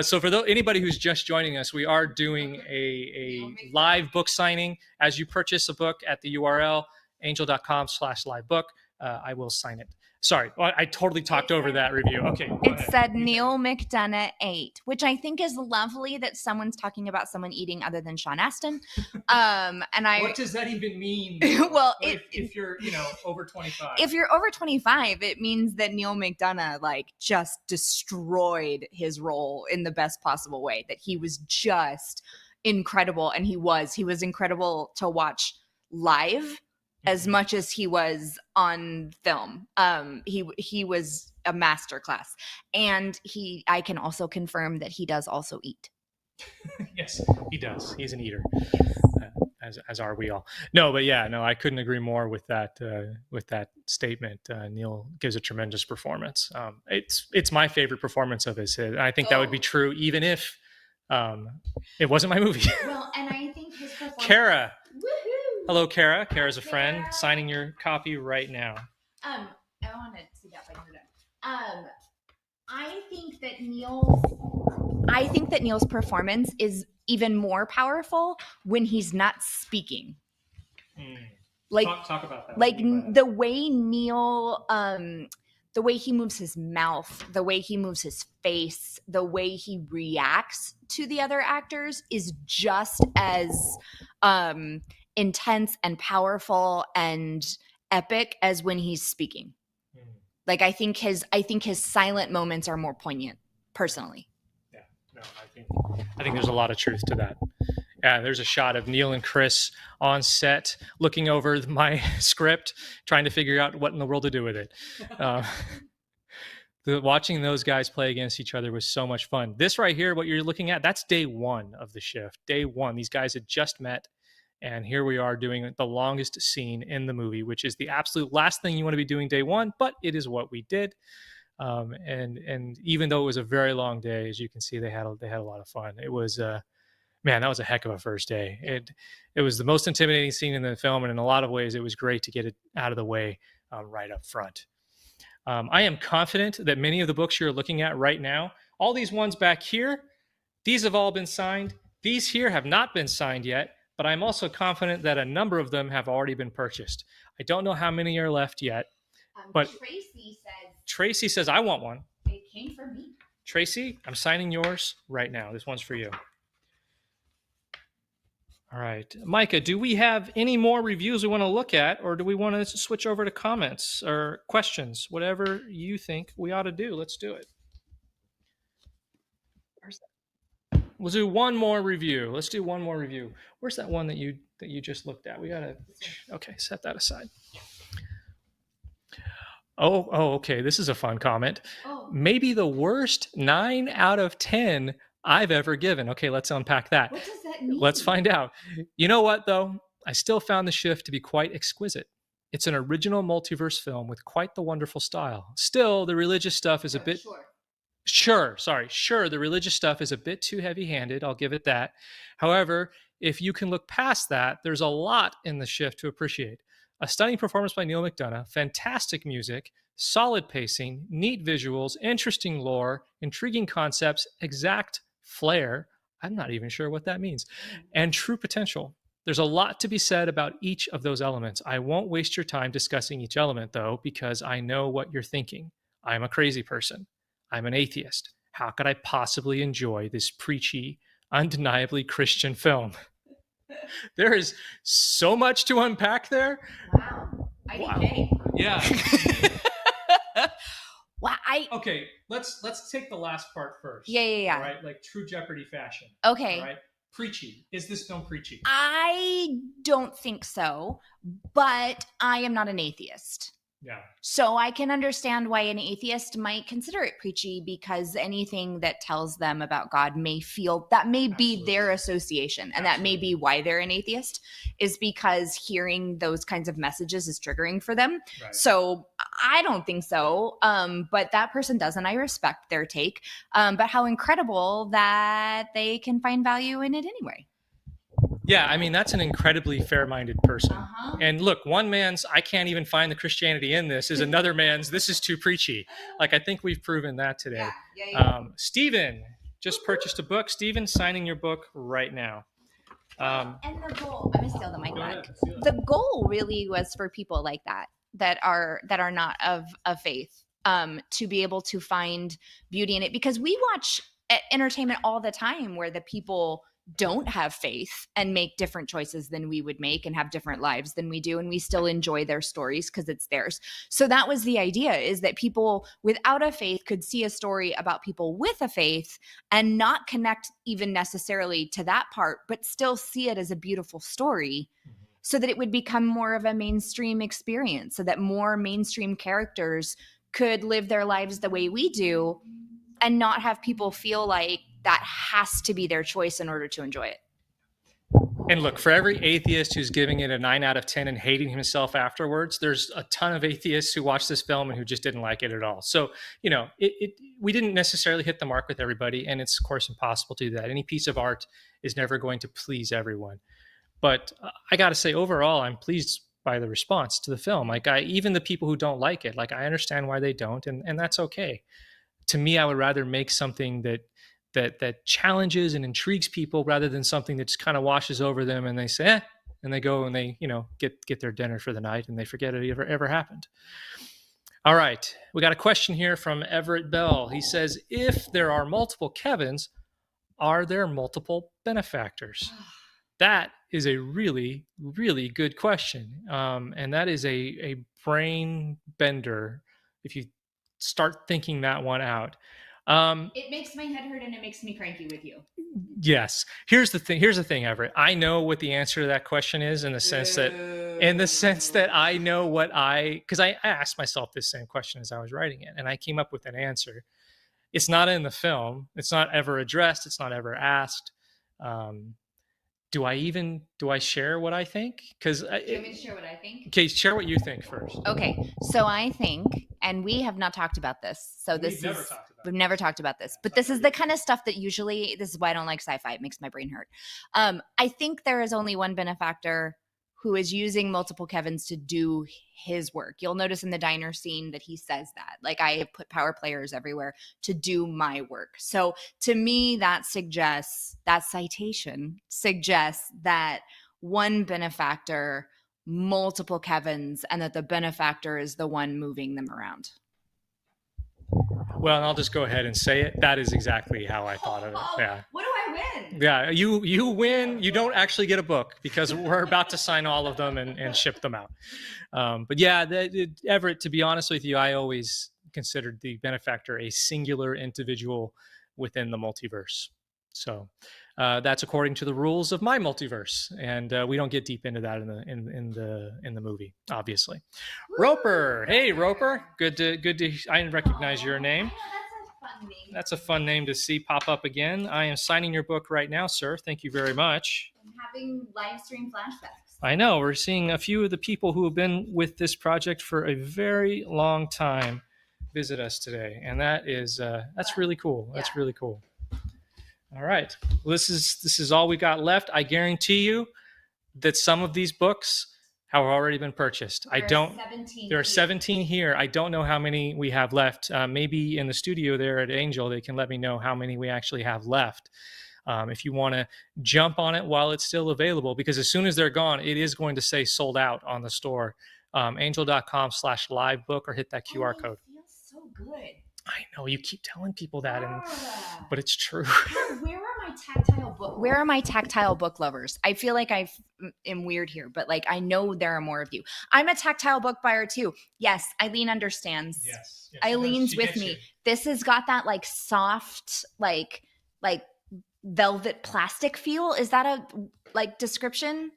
So for anybody who's just joining us, we are doing a live book signing. As you purchase a book at the URL angel.com/livebook, I will sign it. Sorry, I totally talked over that review. Okay. It said Neil McDonough ate, which I think is lovely that someone's talking about someone eating other than Sean Astin. What does that even mean? Well, if you're over 25. If you're over 25, it means that Neil McDonough just destroyed his role in the best possible way. That he was just incredible, and he was incredible to watch live. As much as he was on film. He was a masterclass. And I can also confirm that he does also eat. Yes, he does. He's an eater, Yes. as are we all. No, but yeah, no, I couldn't agree more with that statement. Neil gives a tremendous performance. It's my favorite performance of his. I think that would be true even if um, it wasn't my movie. Well, and I think his performance. Kara, Woohoo! hello, Kara. Kara's a friend. Kara. Signing your copy right now. I want to see that when we're done. I think that Neil's performance is even more powerful when he's not speaking. Like, talk about that. Like the way Neil, the way he moves his mouth, the way he moves his face, the way he reacts to the other actors is just as intense and powerful and epic as when he's speaking. Like I think his silent moments are more poignant, personally. Yeah, no, I think there's a lot of truth to that. Yeah, there's a shot of Neil and Chris on set looking over my script, trying to figure out what in the world to do with it. Watching those guys play against each other was so much fun. This right here, what you're looking at, that's day one of the shift. Day one, these guys had just met. And here we are doing the longest scene in the movie, which is the absolute last thing you want to be doing day one, but it is what we did. And even though it was a very long day, as you can see, they had a lot of fun. It was man, that was a heck of a first day. It was the most intimidating scene in the film, and in a lot of ways, it was great to get it out of the way right up front. I am confident that many of the books you're looking at right now, all these ones back here, these have all been signed. These here have not been signed yet. But I'm also confident that a number of them have already been purchased. I don't know how many are left yet. But Tracy says, I want one. It came from me. Tracy, I'm signing yours right now. This one's for you. All right. Micah, do we have any more reviews we want to look at, or do we want to switch over to comments or questions? Whatever you think we ought to do, let's do it. Where's that? We'll do one more review. Let's do one more review. Where's that one that you just looked at? We gotta set that aside. Oh, okay. This is a fun comment. Maybe the worst 9 out of 10 I've ever given. Okay, let's unpack that. What does that mean? Let's find out. You know what, though? I still found The Shift to be quite exquisite. It's an original multiverse film with quite the wonderful style. Still, the religious stuff is a bit... Sure, the religious stuff is a bit too heavy-handed. I'll give it that. However, if you can look past that, there's a lot in The Shift to appreciate. A stunning performance by Neil McDonough, fantastic music, solid pacing, neat visuals, interesting lore, intriguing concepts, exact flair. I'm not even sure what that means. And true potential. There's a lot to be said about each of those elements. I won't waste your time discussing each element, though, because I know what you're thinking. I'm a crazy person. I'm an atheist. How could I possibly enjoy this preachy, undeniably Christian film? There is so much to unpack there. Wow. Yeah. Wow. Okay, let's take the last part first. Yeah. All right, like true Jeopardy fashion. Okay. All right. Preachy. Is this film preachy? I don't think so, but I am not an atheist. Yeah. So I can understand why an atheist might consider it preachy, because anything that tells them about God may feel that may be their association. And that may be why they're an atheist, is because hearing those kinds of messages is triggering for them. Right. So I don't think so. But that person does, and I respect their take. But how incredible that they can find value in it anyway. Yeah, I mean, that's an incredibly fair-minded person. And look, one man's, I can't even find the Christianity in this, is another man's, this is too preachy. Like, I think we've proven that today. Yeah. Stephen just purchased a book. Stephen, signing your book right now. And the goal, I'm going to steal the mic back. The goal really was for people like that are not of faith, to be able to find beauty in it. Because we watch entertainment all the time where the people don't have faith and make different choices than we would make and have different lives than we do, and we still enjoy their stories because it's theirs. So that was the idea, is that people without a faith could see a story about people with a faith and not connect even necessarily to that part, but still see it as a beautiful story, so that it would become more of a mainstream experience, so that more mainstream characters could live their lives the way we do and not have people feel like that has to be their choice in order to enjoy it. And look, for every atheist who's giving it a 9 out of 10 and hating himself afterwards, there's a ton of atheists who watched this film and who just didn't like it at all. So, we didn't necessarily hit the mark with everybody, and it's, of course, impossible to do that. Any piece of art is never going to please everyone. But I got to say, overall, I'm pleased by the response to the film. Like, even the people who don't like it, like, I understand why they don't, and that's okay. To me, I would rather make something that challenges and intrigues people rather than something that just kind of washes over them and they say, and they go and they, get their dinner for the night and they forget it ever happened. All right. We got a question here from Everett Bell. He says, if there are multiple Kevins, are there multiple benefactors? That is a really, really good question. And that is a brain bender if you start thinking that one out. It makes my head hurt and it makes me cranky with you. Yes. Here's the thing, Everett. I know what the answer to that question is in the sense that I know because I asked myself this same question as I was writing it, and I came up with an answer. It's not in the film. It's not ever addressed. It's not ever asked. Do I share what I think? Do you want me to share what I think? Okay, share what you think first. Okay, so I think, and we have not talked about this. So we've never talked about this, but this is the kind of stuff that usually, this is why I don't like sci-fi. It makes my brain hurt. I think there is only one benefactor who is using multiple Kevins to do his work. You'll notice in the diner scene that he says that, like, I have put power players everywhere to do my work. So to me, that citation suggests that one benefactor, multiple Kevins, and that the benefactor is the one moving them around. Well, and I'll just go ahead and say it. That is exactly how I thought of it. Yeah. What do I win? Yeah, you win. You don't actually get a book because we're about to sign all of them and ship them out. But yeah, Everett, to be honest with you, I always considered the benefactor a singular individual within the multiverse. So that's according to the rules of my multiverse, and we don't get deep into that in the movie, obviously. Woo! Roper, hey Roper, good to. I didn't recognize your name. That's a fun name to see pop up again. I am signing your book right now, sir. Thank you very much. I'm having live stream flashbacks. I know. We're seeing a few of the people who have been with this project for a very long time visit us today, and that's really cool. That's really cool. All right. Well, this is all we got left. I guarantee you that some of these books have already been purchased. There are 17 here. I don't know how many we have left. Maybe in the studio there at Angel, they can let me know how many we actually have left. If you want to jump on it while it's still available, because as soon as they're gone, it is going to say sold out on the store. Angel.com/livebook, or hit that QR code. It feels so good. I know you keep telling people that, but it's true. Where are my tactile book lovers? I feel like I am weird here, but like I know there are more of you. I'm a tactile book buyer too. Yes, Eileen understands. Yes. Eileen's with me. This has got that like soft, like velvet plastic feel. Is that a description?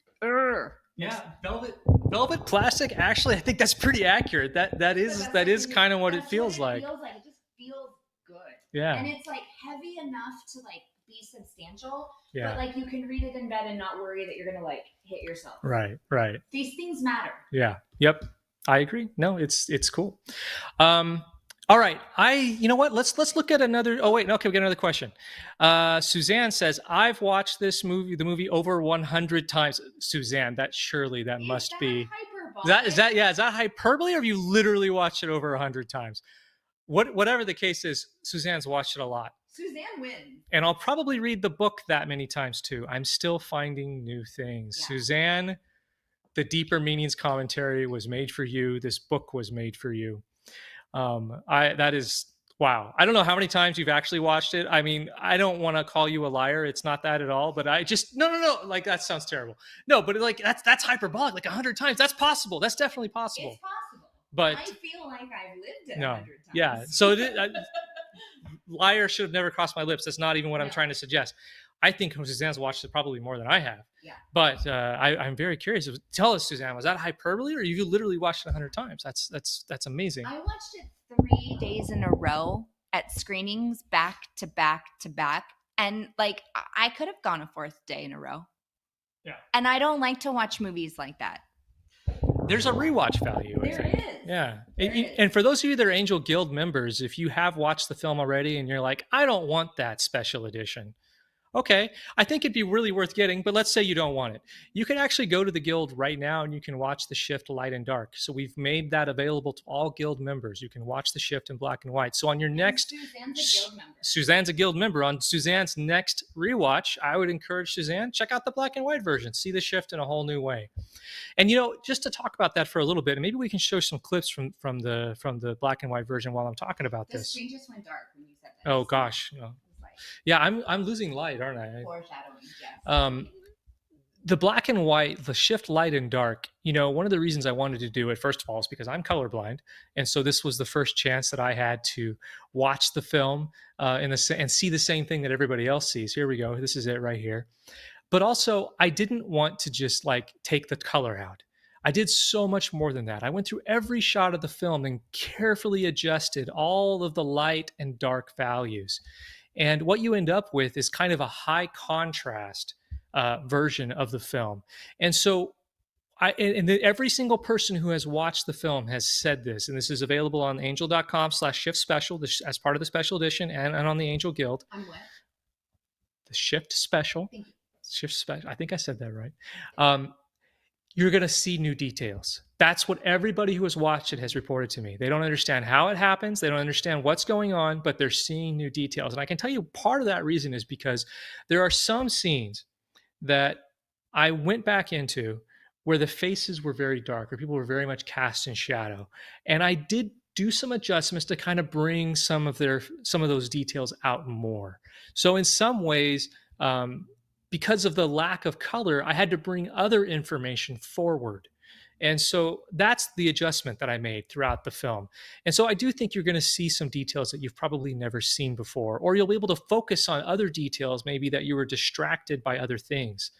Yeah, velvet plastic. Actually, I think that's pretty accurate. That is kind of what it feels like. It just feels good. Yeah. And it's like heavy enough to like be substantial, but like you can read it in bed and not worry that you're gonna like hit yourself. Right. These things matter. Yeah. Yep. I agree. No, it's cool. All right. You know what? Let's look at another. Oh wait, no, okay, we got another question. Suzanne says, I've watched the movie over 100 times. Suzanne, that must be hyperbole? Is that hyperbole, or have you literally watched it over 100 times? Whatever the case is, Suzanne's watched it a lot. Suzanne wins. And I'll probably read the book that many times too. I'm still finding new things. Yeah. Suzanne, the deeper meanings commentary was made for you. This book was made for you. That is wow. I don't know how many times you've actually watched it. I mean, I don't want to call you a liar. It's not that at all. But I just no. Like that sounds terrible. No, but like that's hyperbolic. Like 100 times. That's possible. That's definitely possible. It's possible. But I feel like I've lived it 100 times. Yeah. So liar should have never crossed my lips. That's not even what I'm trying to suggest. I think Suzanne's watched it probably more than I have. Yeah. But I'm very curious. Tell us, Suzanne, was that hyperbole, or you literally watched it 100 times? That's amazing. I watched it 3 days in a row at screenings, back to back to back, And like, I could have gone a fourth day in a row. Yeah. And I don't like to watch movies like that. There's a rewatch value. There is. Yeah. There And for those of you that are Angel Guild members, if you have watched the film already and you're like, I don't want that special edition. Okay, I think it'd be really worth getting, but let's say you don't want it. You can actually go to the guild right now and you can watch the shift light and dark. So we've made that available to all guild members. You can watch the shift in black and white. So on your next, Suzanne's a guild member. On Suzanne's next rewatch, I would encourage Suzanne, check out the black and white version, see the shift in a whole new way. And just to talk about that for a little bit, and maybe we can show some clips from the black and white version while I'm talking about this. The screen just went dark when you said that. Oh gosh. Yeah, I'm losing light, aren't I? Foreshadowing, yes. The black and white, the shift light and dark, one of the reasons I wanted to do it, first of all, is because I'm colorblind. And so this was the first chance that I had to watch the film and see the same thing that everybody else sees. Here we go. This is it right here. But also, I didn't want to just take the color out. I did so much more than that. I went through every shot of the film and carefully adjusted all of the light and dark values. And what you end up with is kind of a high contrast version of the film. And so every single person who has watched the film has said this, and this is available on angel.com/shift special as part of the special edition and on the Angel Guild. On what? The shift special. Thank you. Shift special. I think I said that right. You're going to see new details. That's what everybody who has watched it has reported to me. They don't understand how it happens. They don't understand what's going on, but they're seeing new details. And I can tell you part of that reason is because there are some scenes that I went back into where the faces were very dark, or people were very much cast in shadow. And I did do some adjustments to kind of bring some of those details out more. So in some ways, because of the lack of color, I had to bring other information forward. And so that's the adjustment that I made throughout the film. And so I do think you're going to see some details that you've probably never seen before, or you'll be able to focus on other details, maybe that you were distracted by other things.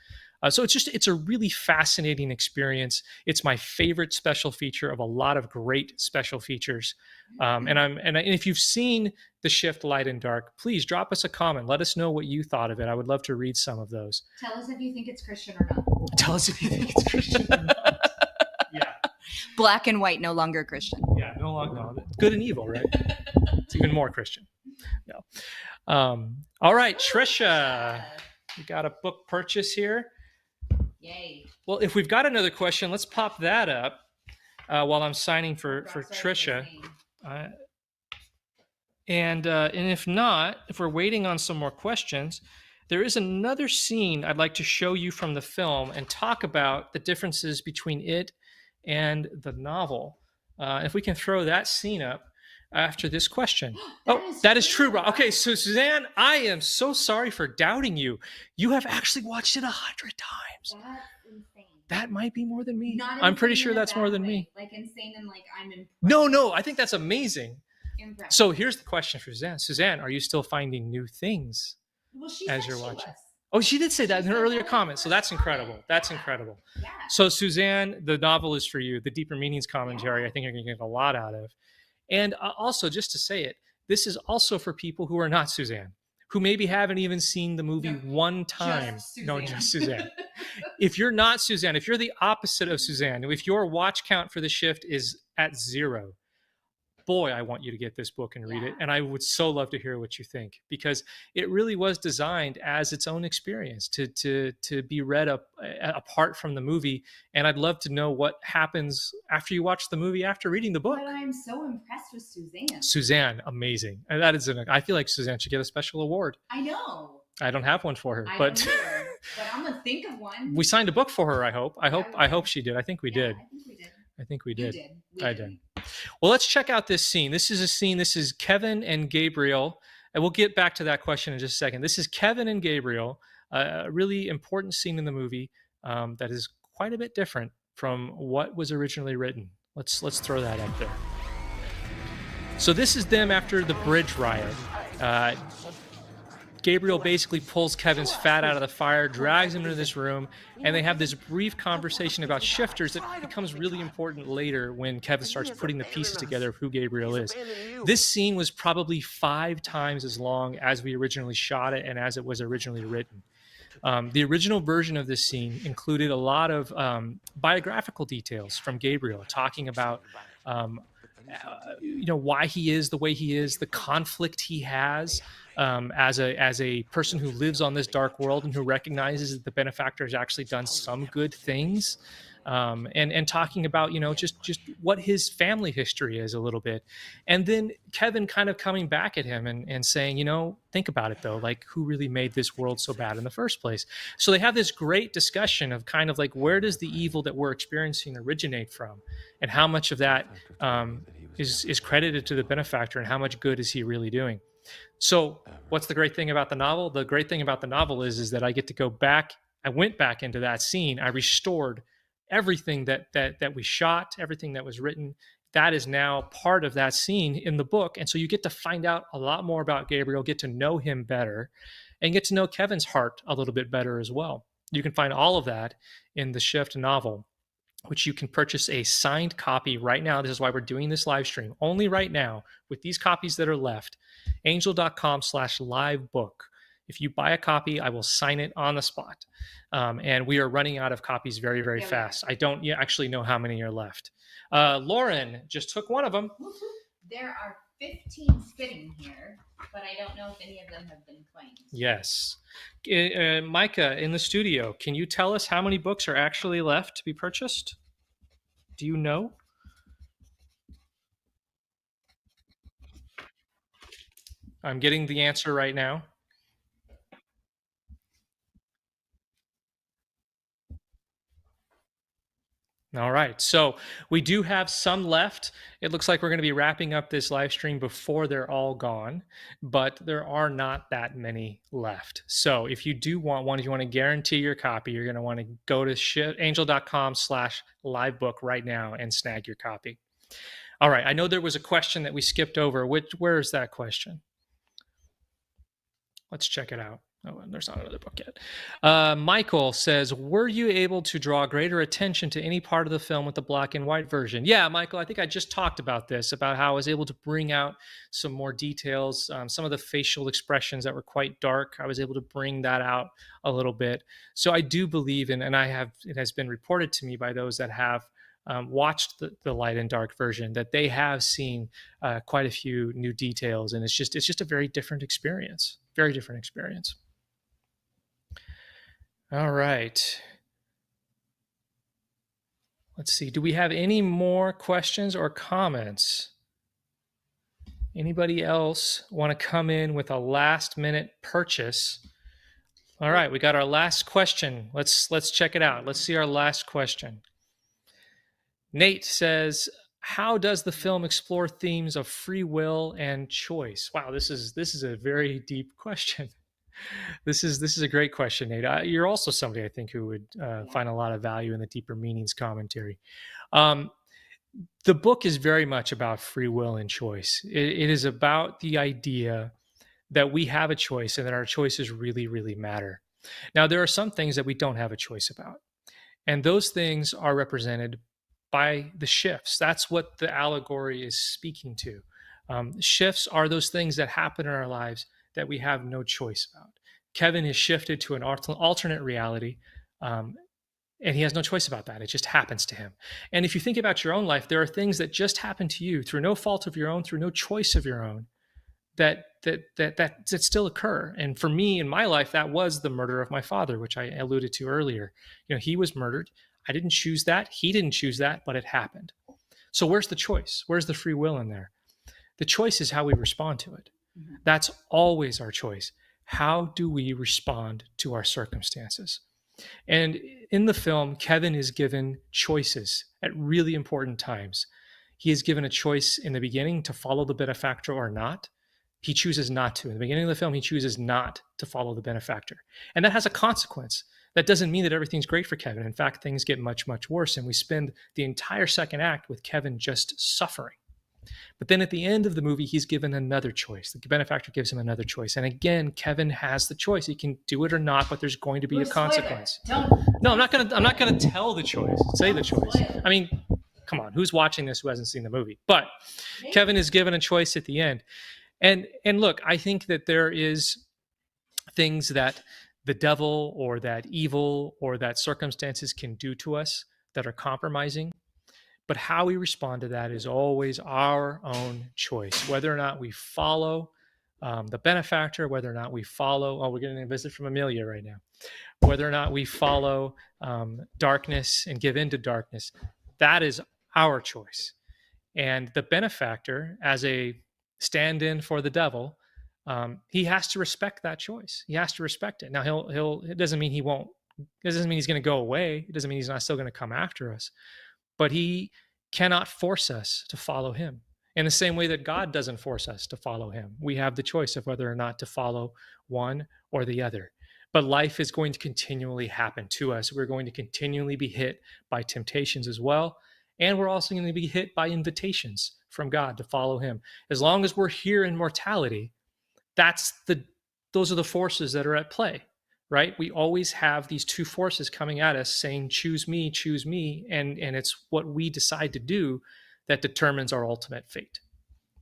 So it's a really fascinating experience. It's my favorite special feature of a lot of great special features. And if you've seen the shift light and dark, please drop us a comment. Let us know what you thought of it. I would love to read some of those. Tell us if you think it's Christian or not. Tell us if you think it's Christian or not. Yeah. Black and white, no longer Christian. Yeah, no longer. No. Good and evil, right? It's even more Christian. No. All right, Trisha, you got a book purchase here. Yay. Well, if we've got another question, let's pop that up while I'm signing for Trisha. And if not, if we're waiting on some more questions, there is another scene I'd like to show you from the film and talk about the differences between it and the novel. If we can throw that scene up after this question. That is true, Rob. Okay, so Suzanne, I am so sorry for doubting you. You have actually watched it 100 times. That's insane. That might be more than me. I'm pretty sure that's more than me. Like insane and like I'm impressed. No, I think that's amazing. Impressed. So here's the question for Suzanne. Suzanne, are you still finding new things as you're watching? Oh, she did say that in her earlier comment. So that's incredible. That's incredible. Yeah. So Suzanne, the novel is for you. The deeper meanings commentary, I think you're going to get a lot out of. And also, just to say it, this is also for people who are not Suzanne, who maybe haven't even seen the movie one time. Just Suzanne. If you're not Suzanne, if you're the opposite of Suzanne, if your watch count for the shift is at 0, boy, I want you to get this book and read it. And I would so love to hear what you think, because it really was designed as its own experience to be read apart from the movie. And I'd love to know what happens after you watch the movie after reading the book. But I'm so impressed with Suzanne. Suzanne, amazing. And that is I feel like Suzanne should get a special award. I know. I don't have one for her, but I'm gonna think of one. We signed a book for her. I hope she did. I think we did. I think we did. I did. Well, let's check out this scene. This is a scene. This is Kevin and Gabriel. And we'll get back to that question in just a second. This is Kevin and Gabriel, a really important scene in the movie that is quite a bit different from what was originally written. Let's throw that up there. So this is them after the bridge riot. Gabriel basically pulls Kevin's fat out of the fire, drags him into this room, and they have this brief conversation about shifters that becomes really important later when Kevin starts putting the pieces together of who Gabriel is. This scene was probably 5 times as long as we originally shot it and as it was originally written. The original version of this scene included a lot of biographical details from Gabriel, talking about why he is the way he is, the conflict he has as a person who lives on this dark world and who recognizes that the benefactor has actually done some good things, and talking about just what his family history is a little bit, and then Kevin kind of coming back at him and saying, think about it though, like who really made this world so bad in the first place. So they have this great discussion of kind of like, where does the evil that we're experiencing originate from, and how much of that is credited to the benefactor, and how much good is he really doing. So what's the great thing about the novel? The great thing about the novel is that I get to go back. I went back into that scene. I restored everything that we shot, everything that was written. That is now part of that scene in the book. And so you get to find out a lot more about Gabriel, get to know him better, and get to know Kevin's heart a little bit better as well. You can find all of that in the Shift novel, which you can purchase a signed copy right now. This is why we're doing this live stream only right now with these copies that are left. Angel.com/livebook. If you buy a copy, I will sign it on the spot. And we are running out of copies very, very fast. I don't actually know how many are left. Lauren just took one of them. There are 15 sitting here, but I don't know if any of them have been claimed. Yes. Micah in the studio, can you tell us how many books are actually left to be purchased? Do you know? I'm getting the answer right now. All right. So we do have some left. It looks like we're going to be wrapping up this live stream before they're all gone, but there are not that many left. So if you do want one, if you want to guarantee your copy, you're going to want to go to angel.com/livebook right now and snag your copy. All right. I know there was a question that we skipped over. Where is that question? Let's check it out. Oh, and there's not another book yet. Michael says, were you able to draw greater attention to any part of the film with the black and white version? Yeah, Michael, I think I just talked about this, about how I was able to bring out some more details, some of the facial expressions that were quite dark. I was able to bring that out a little bit. So I do believe in, and it has been reported to me by those that have watched the light and dark version, that they have seen quite a few new details, and it's just a very different experience. Very different experience. All right. Let's see. Do we have any more questions or comments? Anybody else want to come in with a last minute purchase? All right, we got our last question. Let's check it out. Let's see our last question. Nate says, how does the film explore themes of free will and choice? Wow, this is a very deep question. This is a great question, Nate. You're also somebody I think who would find a lot of value in the deeper meanings commentary. The book is very much about free will and choice. It is about the idea that we have a choice and that our choices really, really matter. Now, there are some things that we don't have a choice about, and those things are represented by the shifts. That's what the allegory is speaking to. Shifts are those things that happen in our lives that we have no choice about. Kevin is shifted to an alternate reality, and he has no choice about that. It just happens to him. And if you think about your own life, there are things that just happen to you through no fault of your own, through no choice of your own, that still occur. And for me in my life, that was the murder of my father, which I alluded to earlier. He was murdered. I didn't choose that. He didn't choose that, but it happened. So where's the choice? Where's the free will in there? The choice is how we respond to it. That's always our choice. How do we respond to our circumstances? And in the film, Kevin is given choices at really important times. He is given a choice in the beginning to follow the benefactor or not. He chooses not to. In the beginning of the film, he chooses not to follow the benefactor. And that has a consequence. That doesn't mean that everything's great for Kevin. In fact, things get much, much worse. And we spend the entire second act with Kevin just suffering. But then at the end of the movie, he's given another choice. The benefactor gives him another choice. And again, Kevin has the choice. He can do it or not, but there's going to be a consequence. No, I'm not gonna tell the choice. Say the choice. I mean, come on, who's watching this who hasn't seen the movie? But Kevin is given a choice at the end. And look, I think that there is things that the devil or that evil or that circumstances can do to us that are compromising. But how we respond to that is always our own choice, whether or not we follow the benefactor, whether or not we follow, we're getting a visit from Amelia right now, whether or not we follow darkness and give in to darkness. That is our choice. And the benefactor, as a stand-in for the devil, he has to respect that choice. He has to respect it. Now, it doesn't mean he won't, it doesn't mean he's going to go away. It doesn't mean he's not still going to come after us. But he cannot force us to follow him in the same way that God doesn't force us to follow him. We have the choice of whether or not to follow one or the other. But life is going to continually happen to us. We're going to continually be hit by temptations as well. And we're also going to be hit by invitations from God to follow him. As long as we're here in mortality, those are the forces that are at play. Right? We always have these two forces coming at us saying, choose me. And it's what we decide to do that determines our ultimate fate.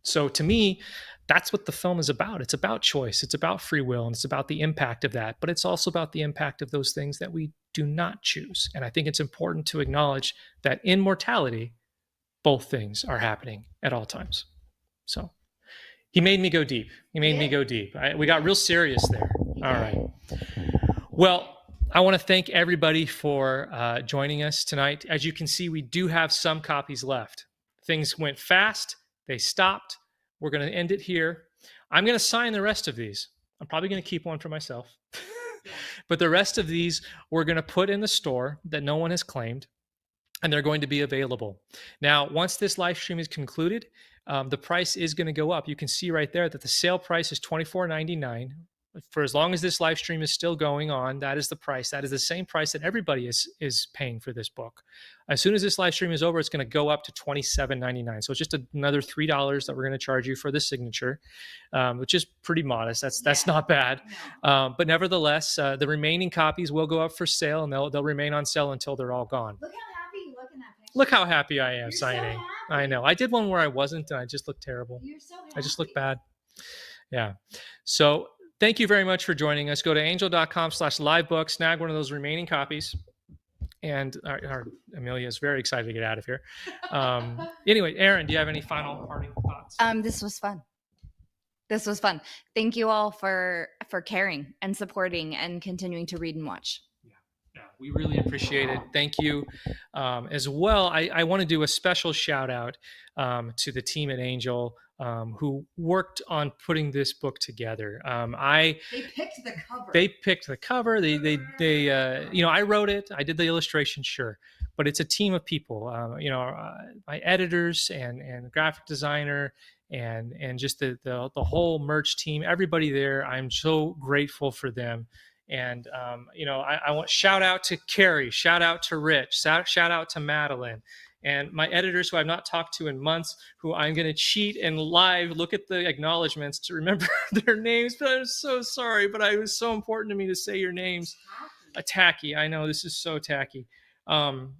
So to me, that's what the film is about. It's about choice. It's about free will. And it's about the impact of that. But it's also about the impact of those things that we do not choose. And I think it's important to acknowledge that in mortality, both things are happening at all times. So he made me go deep. We got real serious there. All right. Well, I want to thank everybody for joining us tonight. As you can see, we do have some copies left. Things went fast. They stopped. We're going to end it here. I'm going to sign the rest of these. I'm probably going to keep one for myself. But the rest of these we're going to put in the store that no one has claimed, and they're going to be available. Now, once this live stream is concluded, the price is going to go up. You can see right there that the sale price is $24.99. For as long as this live stream is still going on, that is the price. That is the same price that everybody is paying for this book. As soon as this live stream is over, it's going to go up to $27.99. So it's just another $3 that we're going to charge you for the signature, which is pretty modest. That's not bad. But nevertheless, the remaining copies will go up for sale, and they'll remain on sale until they're all gone. Look how happy you look in that picture. Look how happy I am. You're signing. So I know. I did one where I wasn't, and I just looked terrible. You're so happy. I just looked bad. Yeah. So thank you very much for joining us. Go to angel.com/livebook, snag one of those remaining copies. And our Amelia is very excited to get out of here. Anyway, Erin, do you have any final parting thoughts? This was fun. Thank you all for caring and supporting and continuing to read and watch. Yeah, we really appreciate it. Thank you. As well, I want to do a special shout out to the team at Angel who worked on putting this book together. They picked the cover. They I wrote it. I did the illustration, sure, but it's a team of people. My editors and graphic designer and just the whole merch team. Everybody there. I'm so grateful for them. And I want shout out to Carrie, shout out to Rich, shout out to Madeline. And my editors who I've not talked to in months, who I'm going to cheat and live look at the acknowledgments to remember their names. But I'm so sorry, but it was so important to me to say your names. Tacky. I know, this is so tacky. I'm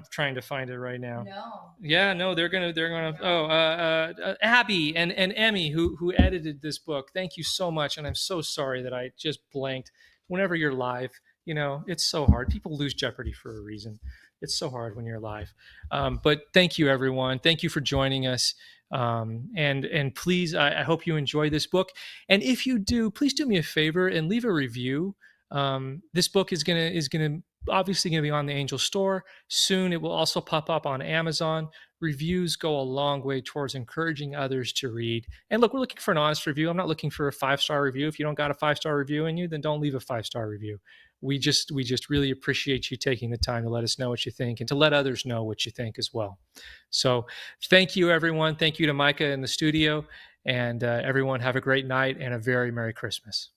trying to find it right now. No. Yeah, no, they're gonna. Abby and Emmy who edited this book. Thank you so much, and I'm so sorry that I just blanked. Whenever you're live, it's so hard. People lose Jeopardy for a reason. It's so hard when you're live. But thank you, everyone. Thank you for joining us. And please, I hope you enjoy this book. And if you do, please do me a favor and leave a review. This book is gonna obviously going to be on the Angel store soon. It will also pop up on Amazon. Reviews go a long way towards encouraging others to read. And look, we're looking for an honest review. I'm not looking for a 5-star review. If you don't got a 5-star review in you, then don't leave a 5-star review. We just really appreciate you taking the time to let us know what you think and to let others know what you think as well. So thank you, everyone. Thank you to Micah in the studio, and everyone have a great night and a very Merry Christmas.